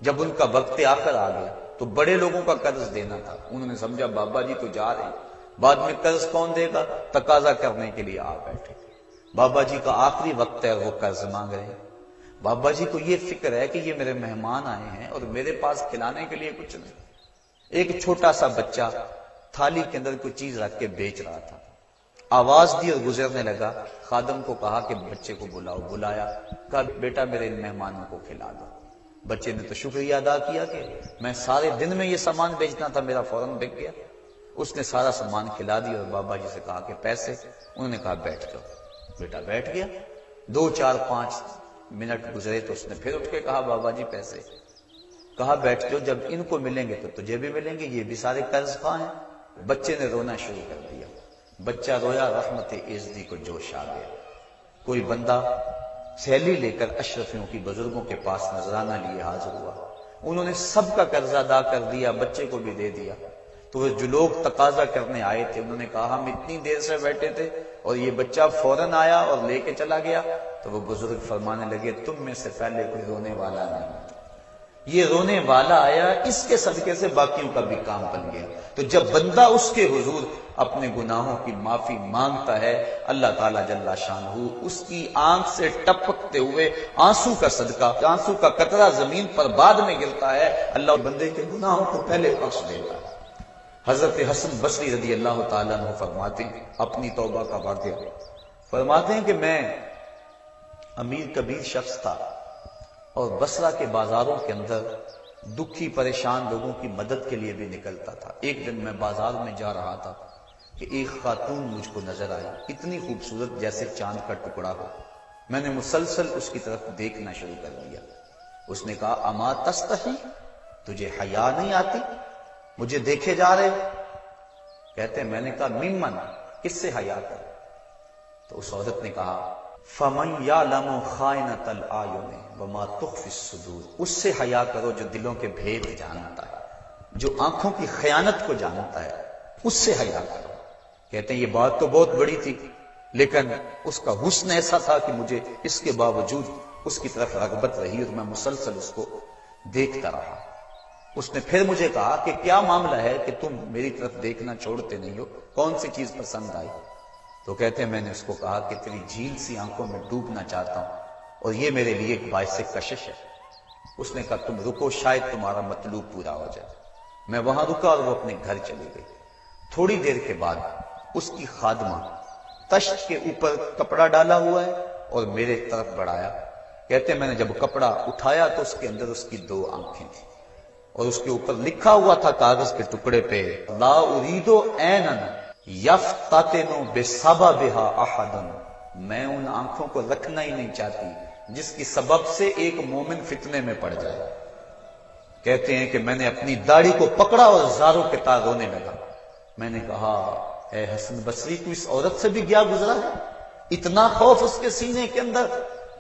جب ان کا وقت آخر آ گیا تو بڑے لوگوں کا قرض دینا تھا، انہوں نے سمجھا بابا جی تو جا رہے ہیں، بعد میں قرض کون دے گا، تقاضا کرنے کے لیے آ بیٹھے. بابا جی کا آخری وقت ہے، وہ قرض مانگ رہے ہیں. بابا جی کو یہ فکر ہے کہ یہ میرے مہمان آئے ہیں اور میرے پاس کھلانے کے لیے کچھ نہیں. ایک چھوٹا سا بچہ تھالی کے اندر کوئی چیز رکھ کے بیچ رہا تھا، آواز دی اور گزرنے لگا. خادم کو کہا کہ بچے کو بلاؤ. بلایا، کہا بیٹا میرے ان مہمانوں کو کھلا دو. بچے نے تو شکریہ ادا کیا کہ میں سارے دن میں یہ سامان بیچنا تھا، میرا فوراً بک گیا. اس نے سارا سامان کھلا دیا اور بابا جی سے کہا کہ پیسے. انہوں نے کہا بیٹھ جاؤ. بیٹا بیٹھ گیا. 2 4 5 منٹ گزرے تو اس نے پھر اٹھ کے کہا بابا جی پیسے. کہا بیٹھ جاؤ، جب ان کو ملیں گے تو تجھے بھی ملیں گے، یہ بھی سارے قرض خواہ ہیں۔ بچے نے رونا شروع کر دیا، بچہ رویا، رحمت ایزدی کو جوش آ گیا۔ کوئی بندہ تھیلی لے کر اشرفیوں کی بزرگوں کے پاس نذرانہ لیے حاضر ہوا، انہوں نے سب کا قرض ادا کر دیا، بچے کو بھی دے دیا۔ تو وہ جو لوگ تقاضا کرنے آئے تھے انہوں نے کہا ہم اتنی دیر سے بیٹھے تھے اور یہ بچہ فوراً آیا اور لے کے چلا گیا۔ تو وہ بزرگ فرمانے لگے تم میں سے پہلے کوئی رونے والا نہیں، یہ رونے والا آیا، اس کے صدقے سے باقیوں کا بھی کام بن گیا۔ تو جب بندہ اس کے حضور اپنے گناہوں کی معافی مانگتا ہے، اللہ تعالیٰ جل شانہ اس کی آنکھ سے ٹپکتے ہوئے آنسو کا صدقہ، آنسو کا قطرہ زمین پر بعد میں گرتا ہے، اللہ بندے کے گناہوں کو پہلے بخش دیتا ہے۔ حضرت حسن بصری رضی اللہ تعالیٰ عنہ فرماتے ہیں اپنی توبہ کا واقعہ، فرماتے ہیں کہ میں امیر کبیر شخص تھا اور بصرہ کے بازاروں کے اندر دکھی پریشان لوگوں کی مدد کے لیے بھی نکلتا تھا۔ ایک دن میں بازار میں جا رہا تھا کہ ایک خاتون مجھ کو نظر آئی، اتنی خوبصورت جیسے چاند کا ٹکڑا ہو۔ میں نے مسلسل اس کی طرف دیکھنا شروع کر دیا۔ اس نے کہا اما تستحی، تجھے حیا نہیں آتی، مجھے دیکھے جا رہے ہو؟ کہتے میں نے کہا ممن، کس سے حیا کر؟ تو اس عورت نے کہا فمن یعلم خائنۃ الاعین وما تخفی الصدور، اس سے حیا کرو جو دلوں کے بھید جانتا ہے، جو آنکھوں کی خیانت کو جانتا ہے، اس سے حیا کرو۔ کہتے ہیں یہ بات تو بہت بڑی تھی، لیکن اس کا حسن ایسا تھا کہ مجھے اس کے باوجود اس کی طرف رغبت رہی اور میں مسلسل اس کو دیکھتا رہا۔ اس نے پھر مجھے کہا کہ کیا معاملہ ہے کہ تم میری طرف دیکھنا چھوڑتے نہیں ہو، کون سی چیز پسند آئی؟ تو کہتے ہیں میں نے اس کو کہا کہ تیری جھیل سی آنکھوں میں ڈوبنا چاہتا ہوں اور یہ میرے لیے ایک باعث کشش ہے۔ اس نے کہا تم رکو، شاید تمہارا مطلوب پورا ہو جائے۔ میں وہاں رکا اور وہ اپنے گھر چلی گئی۔ تھوڑی دیر کے بعد اس کی خادمہ تشت کے اوپر کپڑا ڈالا ہوا ہے اور میرے طرف بڑھایا۔ کہتے ہیں میں نے جب کپڑا اٹھایا تو اس کے اندر اس کی دو آنکھیں تھیں اور اس کے اوپر لکھا ہوا تھا کاغذ کے ٹکڑے پہ لا اريد عینا یفتتن بسببها احدا، میں ان آنکھوں کو رکھنا ہی نہیں چاہتی جس کی سبب سے ایک مومن فتنے میں پڑ جائے۔ کہتے ہیں کہ میں نے اپنی داڑھی کو پکڑا اور زاروں کے تار رونے لگا۔ میں نے کہا اے حسن بصری تو اس عورت سے بھی گیا گزرا ہے، اتنا خوف اس کے سینے کے اندر؟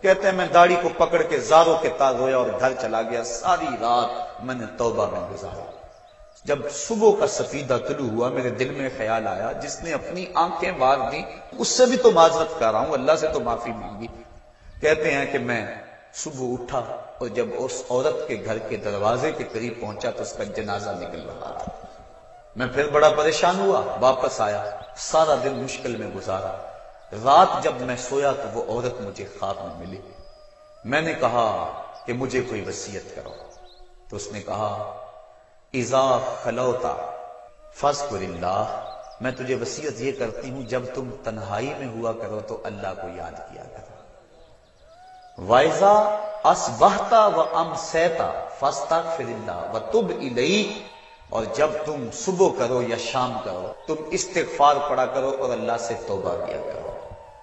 کہتے ہیں میں داڑھی کو پکڑ کے زاروں کے تار رویا اور گھر چلا گیا۔ ساری رات میں نے توبہ میں گزاری۔ جب صبح کا سفیدہ طلوع ہوا میرے دل میں خیال آیا جس نے اپنی آنکھیں مار دی اس سے بھی تو معذرت کر رہا ہوں، اللہ سے تو معافی مانگی۔ کہتے ہیں کہ میں صبح اٹھا اور جب اس عورت کے گھر کے دروازے کے قریب پہنچا تو اس کا جنازہ نکل رہا تھا۔ میں پھر بڑا پریشان ہوا، واپس آیا، سارا دن مشکل میں گزارا۔ رات جب میں سویا تو وہ عورت مجھے خواب میں ملی۔ میں نے کہا کہ مجھے کوئی وصیت کرو، تو اس نے کہا اذا خلوتا فاذکر اللہ، میں تجھے وصیت یہ کرتی ہوں جب تم تنہائی میں ہوا کرو تو اللہ کو یاد کیا کرو۔ وَإِذَا أَصْبَحْتَ وَأَمْسَيْتَ فَاسْتَغْفِرِ اللَّهَ وَتُبْ إِلَيْهِ، اور جب تم صبح کرو یا شام کرو تم استغفار پڑھا کرو اور اللہ سے توبہ کیا کرو۔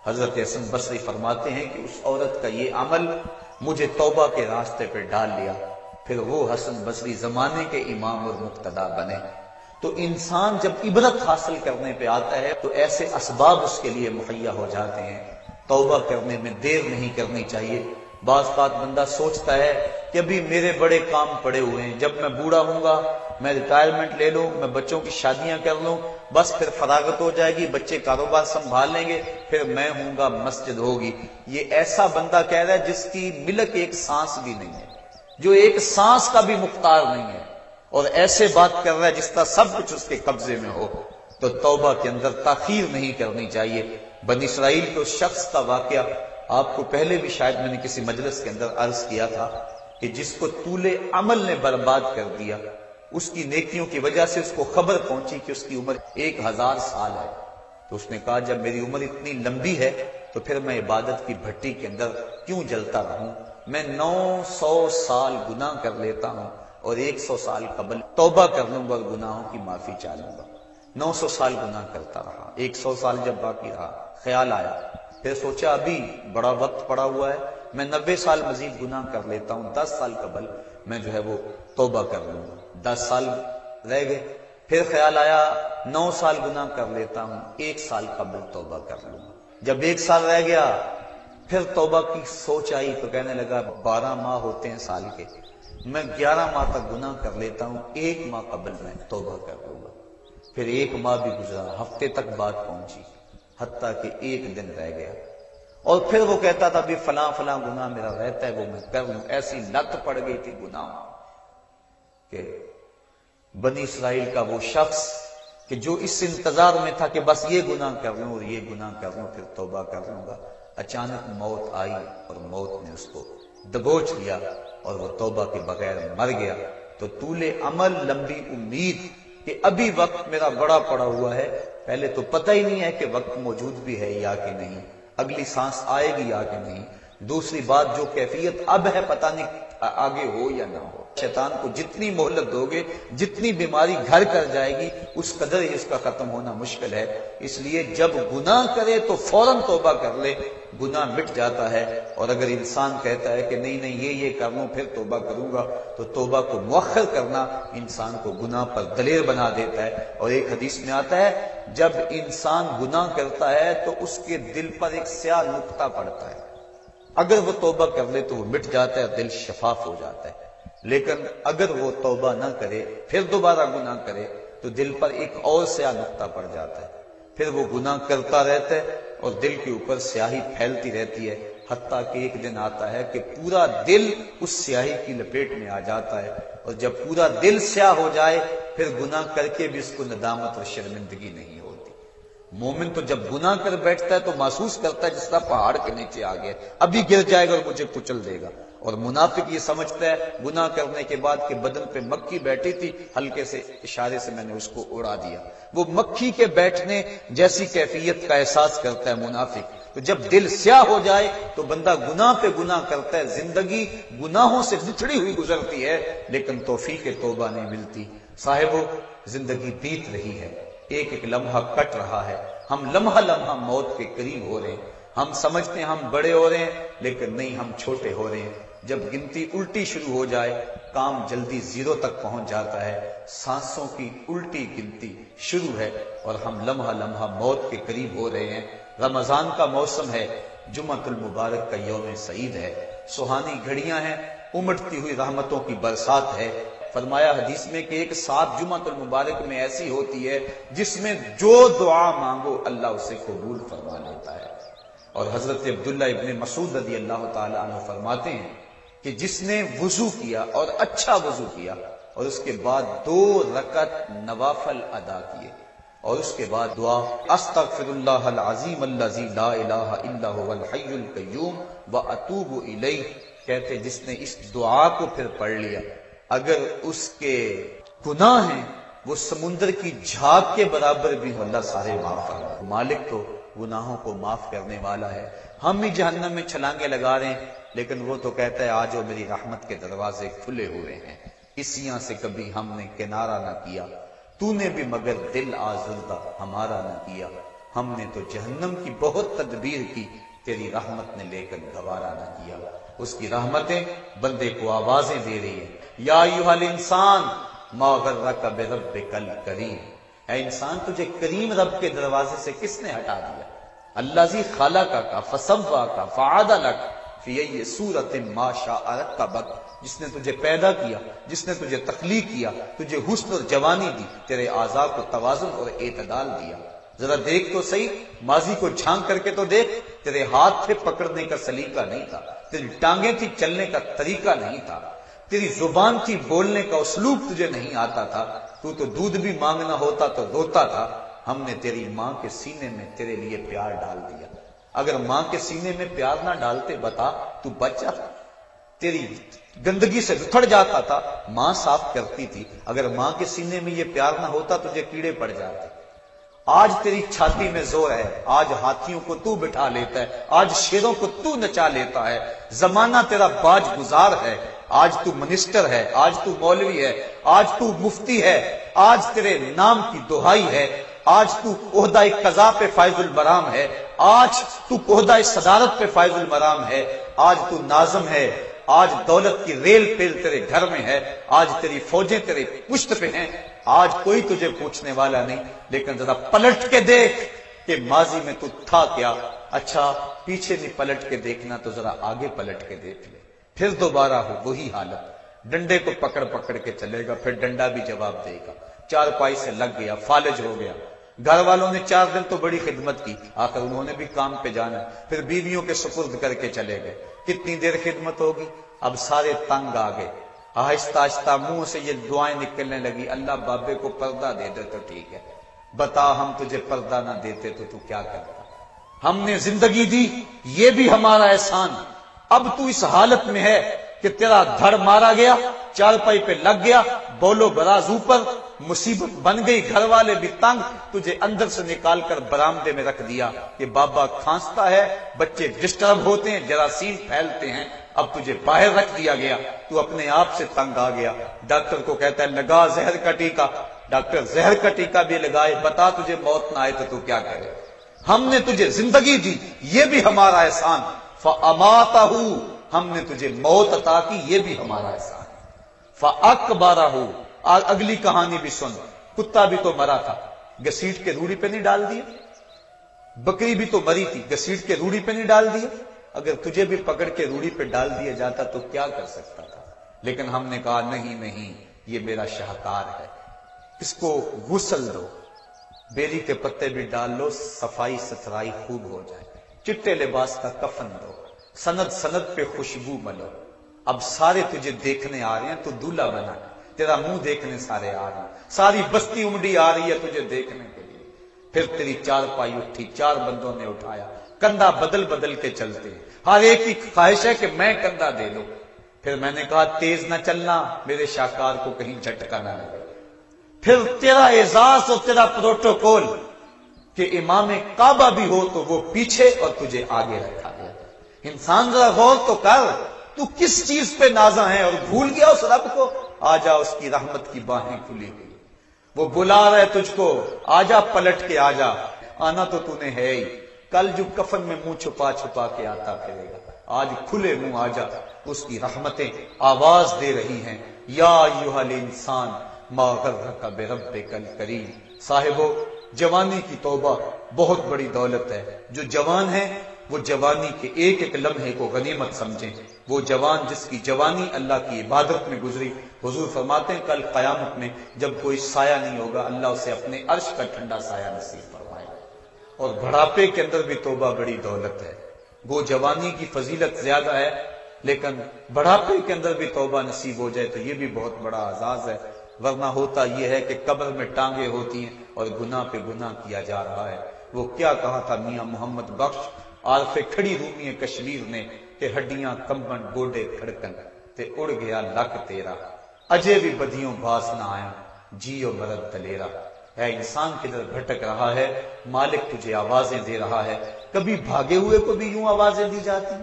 حضرت حسن بصری فرماتے ہیں کہ اس عورت کا یہ عمل مجھے توبہ کے راستے پہ ڈال لیا، پھر وہ حسن بصری زمانے کے امام اور مقتدا بنے۔ تو انسان جب عبرت حاصل کرنے پہ آتا ہے تو ایسے اسباب اس کے لیے مہیا ہو جاتے ہیں، توبہ کرنے میں دیر نہیں کرنی چاہیے۔ بعض بات بندہ سوچتا ہے کہ ابھی میرے بڑے کام پڑے ہوئے ہیں، جب میں بوڑھا ہوں گا میں ریٹائرمنٹ لے لوں، میں بچوں کی شادیاں کر لوں، بس پھر فراغت ہو جائے گی، بچے کاروبار سنبھال لیں گے، پھر میں ہوں گا، مسجد ہوگی۔ یہ ایسا بندہ کہہ رہا ہے جس کی ملک ایک سانس بھی نہیں ہے، جو ایک سانس کا بھی مختار نہیں ہے، اور ایسے بات کر رہا ہے جس طرح سب کچھ اس کے قبضے میں ہو۔ تو توبہ کے اندر تاخیر نہیں کرنی چاہیے۔ بنی اسرائیل کے اس شخص کا واقعہ آپ کو پہلے بھی شاید میں نے کسی مجلس کے اندر عرض کیا تھا کہ جس کو طول عمل نے برباد کر دیا، اس کی نیکیوں کی وجہ سے اس کو خبر پہنچی کہ اس کی عمر 1000 سال ہے، تو اس نے کہا جب میری عمر اتنی لمبی ہے تو پھر میں عبادت کی بھٹی کے اندر کیوں جلتا رہوں؟ میں 900 سال گناہ کر لیتا ہوں اور 100 سال قبل توبہ کر لوں گا اور گناہوں کی معافی چاہوں گا۔ 900 سال گناہ کرتا رہا، 100 سال جب باقی رہا خیال آیا، پھر سوچا ابھی بڑا وقت پڑا ہوا ہے، میں 90 سال مزید گناہ کر لیتا ہوں، 10 سال قبل میں جو ہے وہ توبہ کر لوں گا۔ 10 سال رہ گئے، پھر خیال آیا 9 سال گناہ کر لیتا ہوں، 1 سال قبل توبہ کر لوں گا۔ جب 1 سال رہ گیا پھر توبہ کی سوچ آئی تو کہنے لگا 12 ماہ ہوتے ہیں سال کے، میں 11 ماہ تک گناہ کر لیتا ہوں، 1 ماہ قبل میں توبہ کر لوں گا۔ پھر 1 ماہ بھی گزرا، ہفتے تک بات پہنچی، حتیٰ کہ 1 دن رہ گیا، اور پھر وہ کہتا تھا بھی فلاں فلاں گناہ میرا رہتا ہے وہ میں کر لوں۔ ایسی لت پڑ گئی تھی گناہ کہ بنی اسرائیل کا وہ شخص کہ جو اس انتظار میں تھا کہ بس یہ گناہ کر لوں اور یہ گناہ کر لوں پھر توبہ کر لوں گا، اچانک موت آئی اور موت نے اس کو دبوچ لیا اور وہ توبہ کے بغیر مر گیا۔ تو طول عمل، لمبی امید کہ ابھی وقت میرا بڑا پڑا ہوا ہے، پہلے تو پتہ ہی نہیں ہے کہ وقت موجود بھی ہے یا کہ نہیں، اگلی سانس آئے گی یا کہ نہیں، دوسری بات جو کیفیت اب ہے پتہ نہیں آگے ہو یا نہ ہو۔ شیطان کو جتنی مہلت دو گے، جتنی بیماری گھر کر جائے گی، اس قدر ہی اس کا ختم ہونا مشکل ہے۔ اس لیے جب گناہ کرے تو فوراً توبہ کر لے، گناہ مٹ جاتا ہے۔ اور اگر انسان کہتا ہے کہ نہیں نہیں یہ کر لوں پھر توبہ کروں گا، تو توبہ کو مؤخر کرنا انسان کو گناہ پر دلیر بنا دیتا ہے۔ اور ایک حدیث میں آتا ہے جب انسان گناہ کرتا ہے تو اس کے دل پر ایک سیاہ نقطہ پڑتا ہے، اگر وہ توبہ کر لے تو وہ مٹ جاتا ہے، دل شفاف ہو جاتا ہے۔ لیکن اگر وہ توبہ نہ کرے پھر دوبارہ گناہ کرے تو دل پر ایک اور سیاہ نقطہ پڑ جاتا ہے، پھر وہ گناہ کرتا رہتا ہے اور دل کے اوپر سیاہی پھیلتی رہتی ہے، حتیٰ کہ ایک دن آتا ہے کہ پورا دل اس سیاہی کی لپیٹ میں آ جاتا ہے، اور جب پورا دل سیاہ ہو جائے پھر گناہ کر کے بھی اس کو ندامت اور شرمندگی نہیں ہوتی۔ مومن تو جب گناہ کر بیٹھتا ہے تو محسوس کرتا ہے جس طرح پہاڑ کے نیچے آ گیا، ابھی گر جائے گا اور مجھے کچل دے گا۔ اور منافق یہ سمجھتا ہے گناہ کرنے کے بعد کہ بدن پہ مکھی بیٹھی تھی، ہلکے سے اشارے سے میں نے اس کو اڑا دیا، وہ مکھی کے بیٹھنے جیسی کیفیت کا احساس کرتا ہے منافق۔ تو جب دل سیاہ ہو جائے تو بندہ گناہ پہ گناہ کرتا ہے، زندگی گناہوں سے بچھڑی ہوئی گزرتی ہے لیکن توفیق توبہ نہیں ملتی۔ صاحبو، زندگی بیت رہی ہے، ایک ایک لمحہ کٹ رہا ہے، ہم لمحہ لمحہ موت کے قریب ہو رہے ہیں، ہم سمجھتے ہیں ہم بڑے ہو رہے ہیں لیکن نہیں، ہم چھوٹے ہو رہے ہیں۔ جب گنتی الٹی شروع ہو جائے کام جلدی 0 تک پہنچ جاتا ہے، سانسوں کی الٹی گنتی شروع ہے اور ہم لمحہ لمحہ موت کے قریب ہو رہے ہیں۔ رمضان کا موسم ہے، جمعۃ المبارک کا یوم سعید ہے، سہانی گھڑیاں ہیں، امٹتی ہوئی رحمتوں کی برسات ہے۔ فرمایا حدیث میں کہ ایک ساتھ جمعۃ المبارک میں ایسی ہوتی ہے جس میں جو دعا مانگو اللہ اسے قبول فرما لیتا ہے۔ اور حضرت عبداللہ ابن مسعود رضی اللہ تعالی عنہ فرماتے ہیں کہ جس نے وضو کیا اور اچھا وضو کیا اور اس کے بعد 2 رکعت نوافل ادا کیے اور اس کے بعد دعا استغفر اللہ العظیم الذی لا الہ الا هو الحی القیوم واتوب الیہ، کہتے جس نے اس دعا کو پھر پڑھ لیا، اگر اس کے گناہ ہیں وہ سمندر کی جھاگ کے برابر بھی ہو اللہ سارے معاف فرمائے۔ مالک تو گناہوں کو معاف کرنے والا ہے، ہم ہی جہنم میں چھلانگے لگا رہے ہیں لیکن وہ تو کہتا ہے آج میری رحمت کے دروازے کھلے ہوئے ہیں، اسیاں سے کبھی ہم نے کنارہ نہ کیا، تو نے بھی مگر دل آزردہ ہمارا نہ کیا، ہم نے تو جہنم کی بہت تدبیر کی، تیری رحمت نے لے کر گوارا نہ کیا۔ اس کی رحمتیں بندے کو آوازیں دے رہی ہیں، یا ایھا الانسان ما غرک بربک الکریم، اے انسان تجھے کریم رب کے دروازے سے کس نے ہٹا دیا؟ الذی خلقک فسواک فعدلک فی ای صورت ما شاء رکبک، جس نے تجھے پیدا کیا، جس نے تجھے تخلیق کیا، تجھے حسن اور جوانی دی، تیرے اعضاء کو توازن اور اعتدال دیا۔ ذرا دیکھ تو صحیح، ماضی کو جھانک کر کے تو دیکھ، تیرے ہاتھ تھے پکڑنے کا سلیقہ نہیں تھا، تیری ٹانگیں تھی چلنے کا طریقہ نہیں تھا، تیری زبان تھی بولنے کا اسلوب تجھے نہیں آتا تھا، تو دودھ بھی مانگنا ہوتا تو روتا تھا۔ ہم نے تیری ماں کے سینے میں تیرے لیے پیار ڈال دیا، اگر ماں کے سینے میں پیار نہ ڈالتے بتا تو بچہ تیری گندگی سے بکھر جاتا تھا، ماں صاف کرتی تھی، اگر ماں کے سینے میں یہ پیار نہ ہوتا تجھے کیڑے پڑ جاتے۔ آج تیری چھاتی میں زور ہے، آج ہاتھیوں کو تو بٹھا لیتا ہے، آج شیروں کو تو نچا لیتا ہے، زمانہ تیرا باج گزار ہے، آج تو منسٹر ہے، آج تو مولوی ہے، آج تو مفتی ہے، آج تیرے نام کی دہائی ہے، آج تو عہدہ قضا پہ فائز البرام ہے، آج تو عہدہ صدارت پہ فائز البرام ہے، آج تو ناظم ہے، آج دولت کی ریل پیل تیرے گھر میں ہے، آج تیری فوجیں تیرے پشت پہ ہیں، آج کوئی تجھے پوچھنے والا نہیں، لیکن ذرا پلٹ کے دیکھ کہ ماضی میں تو تھا کیا۔ اچھا پیچھے نہیں پلٹ کے دیکھنا تو ذرا آگے پلٹ کے دیکھ لے، پھر دوبارہ ہو وہی حالت، ڈنڈے کو پکڑ پکڑ کے چلے گا، پھر ڈنڈا بھی جواب دے گا، چارپائی سے لگ گیا، فالج ہو گیا۔ گھر والوں نے 4 دن تو بڑی خدمت کی، آخر انہوں نے بھی کام پہ جانا، پھر بیویوں کے سپرد کر کے چلے گئے، کتنی دیر خدمت ہوگی؟ اب سارے تنگ آ گئے، آہستہ آہستہ منہ سے یہ دعائیں نکلنے لگی، اللہ بابے کو پردہ دے دے تو ٹھیک ہے، بتا ہم تجھے پردہ نہ دیتے تو کیا کرتا؟ ہم نے زندگی دی، یہ بھی ہمارا احسان، اب تو اس حالت میں ہے کہ تیرا دھڑ مارا گیا، چارپائی پہ لگ گیا، بولو براز اوپر، مصیبت بن گئی، گھر والے بھی تنگ، تجھے اندر سے نکال کر برآمدے میں رکھ دیا کہ بابا کھانستا ہے، بچے ڈسٹرب ہوتے ہیں، جراثیم پھیلتے ہیں، اب تجھے باہر رکھ دیا گیا، تو اپنے آپ سے تنگ آ گیا، ڈاکٹر کو کہتا ہے لگا زہر کا ٹیکہ، ڈاکٹر زہر کا ٹیکہ بھی لگائے، بتا تجھے موت نہ آئے تو کیا کرے؟ ہم نے تجھے زندگی دی، یہ بھی ہمارا احسان، فَأَمَاتَهُ، ہم نے تجھے موت عطا کی، یہ بھی ہمارا احسان، فَأَكْبَرَهُ، اگلی کہانی بھی سن، کتا بھی تو مرا تھا، گسیٹ کے روڑی پہ نہیں ڈال دیا، بکری بھی تو مری تھی، گسیٹ کے روڑی پہ نہیں ڈال دیا، اگر تجھے بھی پکڑ کے روڑی پہ ڈال دیا جاتا تو کیا کر سکتا تھا؟ لیکن ہم نے کہا نہیں، یہ میرا شاہکار ہے، اس کو غسل دو، بیری کے پتے بھی ڈال لو، صفائی ستھرائی خوب ہو جائے، چٹے لباس کا کفن دو، سند پہ خوشبو ملو، اب سارے تجھے دیکھنے آ رہے ہیں، تو دولہا بنا، تیرا منہ دیکھنے سارے آ رہے ہیں، ساری بستی امڈی آ رہی ہے تجھے دیکھنے کے لیے، پھر تیری چارپائی اٹھی، 4 بندوں نے اٹھایا، کندھا بدل بدل کے چلتے، ہر ایک کی خواہش ہے کہ میں کندھا دے لوں، پھر میں نے کہا تیز نہ چلنا، میرے شاہکار کو کہیں جھٹکا نہ لگے، پھر تیرا اعزاز اور تیرا پروٹوکول کہ امام کعبہ بھی ہو تو وہ پیچھے اور تجھے آگے رکھا گیا۔ انسان ذرا غور تو کر، تو کس چیز پہ نازا ہے اور بھول گیا اس رب کو؟ آجا، اس کی رحمت کی باہیں کھلی گئی، وہ بلا رہا ہے تجھ کو، آجا پلٹ کے آجا، آنا تو تو نے ہے ہی، کل جو کفن میں منہ چھپا چھپا کے آتا پھرے گا، آج کھلے منہ آجا، اس کی رحمتیں آواز دے رہی ہیں، یا ایھا الانسان ما غرک بربک الکریم۔ صاحبو، جوانی کی توبہ بہت بڑی دولت ہے، جو جوان ہے وہ جوانی کے ایک ایک لمحے کو غنیمت سمجھیں، وہ جوان جس کی جوانی اللہ کی عبادت میں گزری، حضور فرماتے ہیں کل قیامت میں جب کوئی سایہ نہیں ہوگا، اللہ اسے اپنے عرش کا ٹھنڈا سایہ نصیب فرمائے۔ اور بڑھاپے کے اندر بھی توبہ بڑی دولت ہے، وہ جوانی کی فضیلت زیادہ ہے، لیکن بڑھاپے کے اندر بھی توبہ نصیب ہو جائے تو یہ بھی بہت بڑا اعزاز ہے، ورنہ ہوتا یہ ہے کہ قبر میں ٹانگیں ہوتی ہیں اور گناہ پہ گناہ کیا جا رہا ہے۔ وہ کیا کہا تھا میاں محمد بخش عارف کھڑی رومی کشمیر نے کہ ہڈیاں کمبن گوڈے کھڑکن تے اڑ گیا لک تیرا، اجے بھی بدیوں باس نہ آیا، جیو مرد دلیرا۔ اے انسان کدھر بھٹک رہا ہے، مالک تجھے آوازیں دے رہا ہے، کبھی بھاگے ہوئے کو بھی یوں آوازیں دی جاتی ہیں،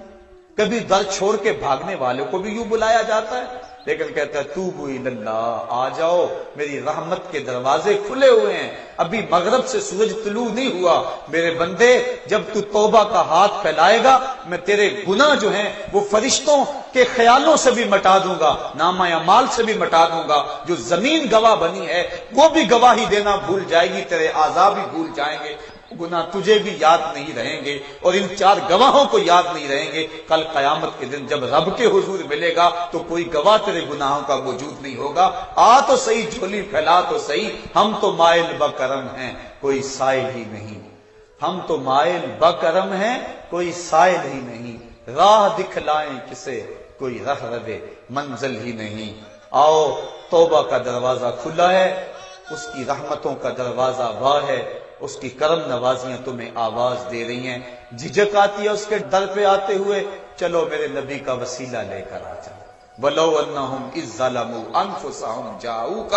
کبھی در چھوڑ کے بھاگنے والوں کو بھی یوں بلایا جاتا ہے، لیکن کہتا ہے توبوا الی اللہ، آ جاؤ، میری رحمت کے دروازے کھلے ہوئے ہیں، ابھی مغرب سے سورج طلوع نہیں ہوا، میرے بندے جب تو توبہ کا ہاتھ پھیلائے گا میں تیرے گناہ جو ہیں وہ فرشتوں کے خیالوں سے بھی مٹا دوں گا، نامہ اعمال سے بھی مٹا دوں گا، جو زمین گواہ بنی ہے وہ بھی گواہی دینا بھول جائے گی، تیرے اعضاء بھی بھول جائیں گے، گناہ تجھے بھی یاد نہیں رہیں گے، اور ان 4 گواہوں کو یاد نہیں رہیں گے۔ کل قیامت کے دن جب رب کے حضور ملے گا تو کوئی گواہ تیرے گناہوں کا موجود نہیں ہوگا، آ تو صحیح، جھولی پھیلا تو صحیح، ہم تو مائل بکرم ہیں کوئی سائل ہی نہیں، ہم تو مائل بکرم ہیں کوئی سائل ہی نہیں، راہ دکھلائیں کسے کوئی رہ روے منزل ہی نہیں۔ آؤ، توبہ کا دروازہ کھلا ہے، اس کی رحمتوں کا دروازہ واہ ہے، اس کی کرم نوازیاں تمہیں آواز دے رہی ہیں، جھجک آتی ہے اس کے در پہ آتے ہوئے، چلو میرے نبی کا وسیلہ لے کر آ جاؤ، وَلَوْ أَنَّهُمْ إِذْ ظَلَمُوا أَنفُسَهُمْ جَاءُوكَ،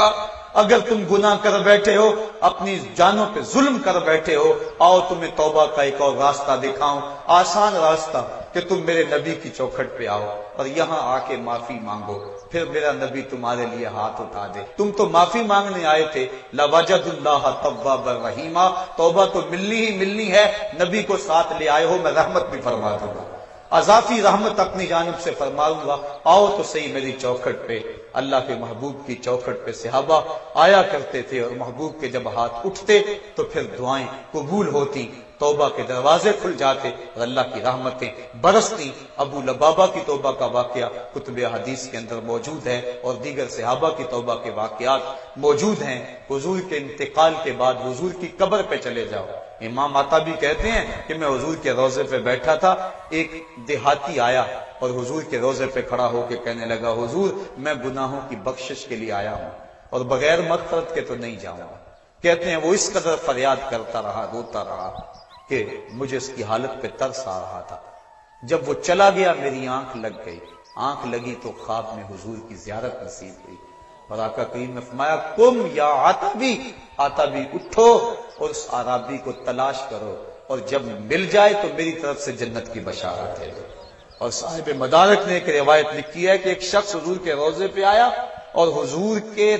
اگر تم گناہ کر بیٹھے ہو، اپنی جانوں پہ ظلم کر بیٹھے ہو، آؤ تمہیں توبہ کا ایک اور راستہ دکھاؤں، آسان راستہ، کہ تم میرے نبی کی چوکھٹ پہ آؤ اور یہاں آ کے معافی مانگو، پھر میرا نبی تمہارے لیے ہاتھ اٹھا دے۔ تم تو معافی مانگنے آئے تھے، لَوَجَدُوا اللَّهَ تَوَّابًا رَحِيمًا، توبہ تو ملنی ہی ملنی ہے، نبی کو ساتھ لے آئے ہو، میں رحمت بھی فرما دوں گا۔ اضافی رحمت اپنی جانب سے فرماؤں گا، آؤ تو صحیح میری چوکھٹ پہ۔ اللہ کے محبوب کی چوکھٹ پہ صحابہ آیا کرتے تھے، اور محبوب کے جب ہاتھ اٹھتے تو پھر دعائیں قبول ہوتی، توبہ کے دروازے کھل جاتے اور اللہ کی رحمتیں برستی۔ ابو لبابہ کی توبہ کا واقعہ کتب حدیث کے اندر موجود ہے، اور دیگر صحابہ کی توبہ کے واقعات موجود ہیں۔ حضور کے انتقال کے بعد حضور کی قبر پہ چلے جاؤ، امام عطابی کہتے ہیں کہ میں حضور کے روضے پہ بیٹھا تھا، ایک دیہاتی آیا اور حضور کے روضے پہ کھڑا ہو کے کہنے لگا، حضور میں گناہوں کی بخشش کے لیے آیا ہوں اور بغیر مغفرت کے تو نہیں جاؤں گا۔ کہتے ہیں وہ اس قدر فریاد کرتا رہا، روتا رہا کہ مجھے اس کی حالت پہ ترس آ رہا تھا۔ جب وہ چلا گیا میری آنکھ لگ گئی، آنکھ لگی تو خواب میں حضور کی زیارت نصیب ہوئی، اور آقا کریم نے فرمایا، قم یا عتبی، عتبی اٹھو اور اس عرابی کو تلاش کرو، اور جب مل جائے تو میری طرف سے جنت کی بشارت ہے۔ اور صاحب مدارک نے ایک روایت لکھی ہے کہ ایک شخص حضور کے روضے پہ آیا اور حضور کے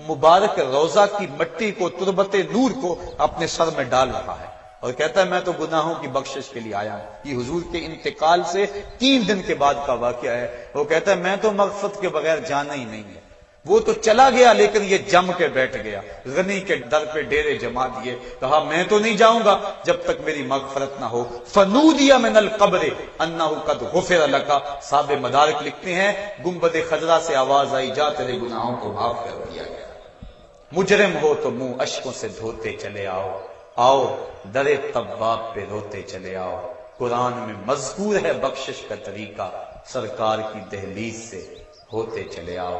مبارک روضہ کی مٹی کو، تربت نور کو اپنے سر میں ڈال رہا ہے، اور کہتا ہے میں تو گناہوں کی بخشش کے لیے آیا ہوں۔ یہ حضور کے انتقال سے 3 دن کے بعد کا واقعہ ہے۔ وہ کہتا ہے میں تو مغفرت کے بغیر جانا ہی نہیں ہے۔ وہ تو چلا گیا لیکن یہ جم کے بیٹھ گیا، غنی کے در پہ ڈیرے جما دیے، کہا میں تو نہیں جاؤں گا جب تک میری مغفرت نہ ہو۔ فنودی من القبر انہ قد غفر لک، صاحب مدارک لکھتے ہیں گنبد خضرا سے آواز آئی، جا تیرے گناہوں کو معاف کر دیا گیا۔ مجرم ہو تو منہ اشکوں سے دھوتے چلے آؤ، آؤ در طباب پہ روتے چلے آؤ۔ قرآن میں مذکور ہے بخشش کا طریقہ، سرکار کی دہلیز سے ہوتے چلے آؤ۔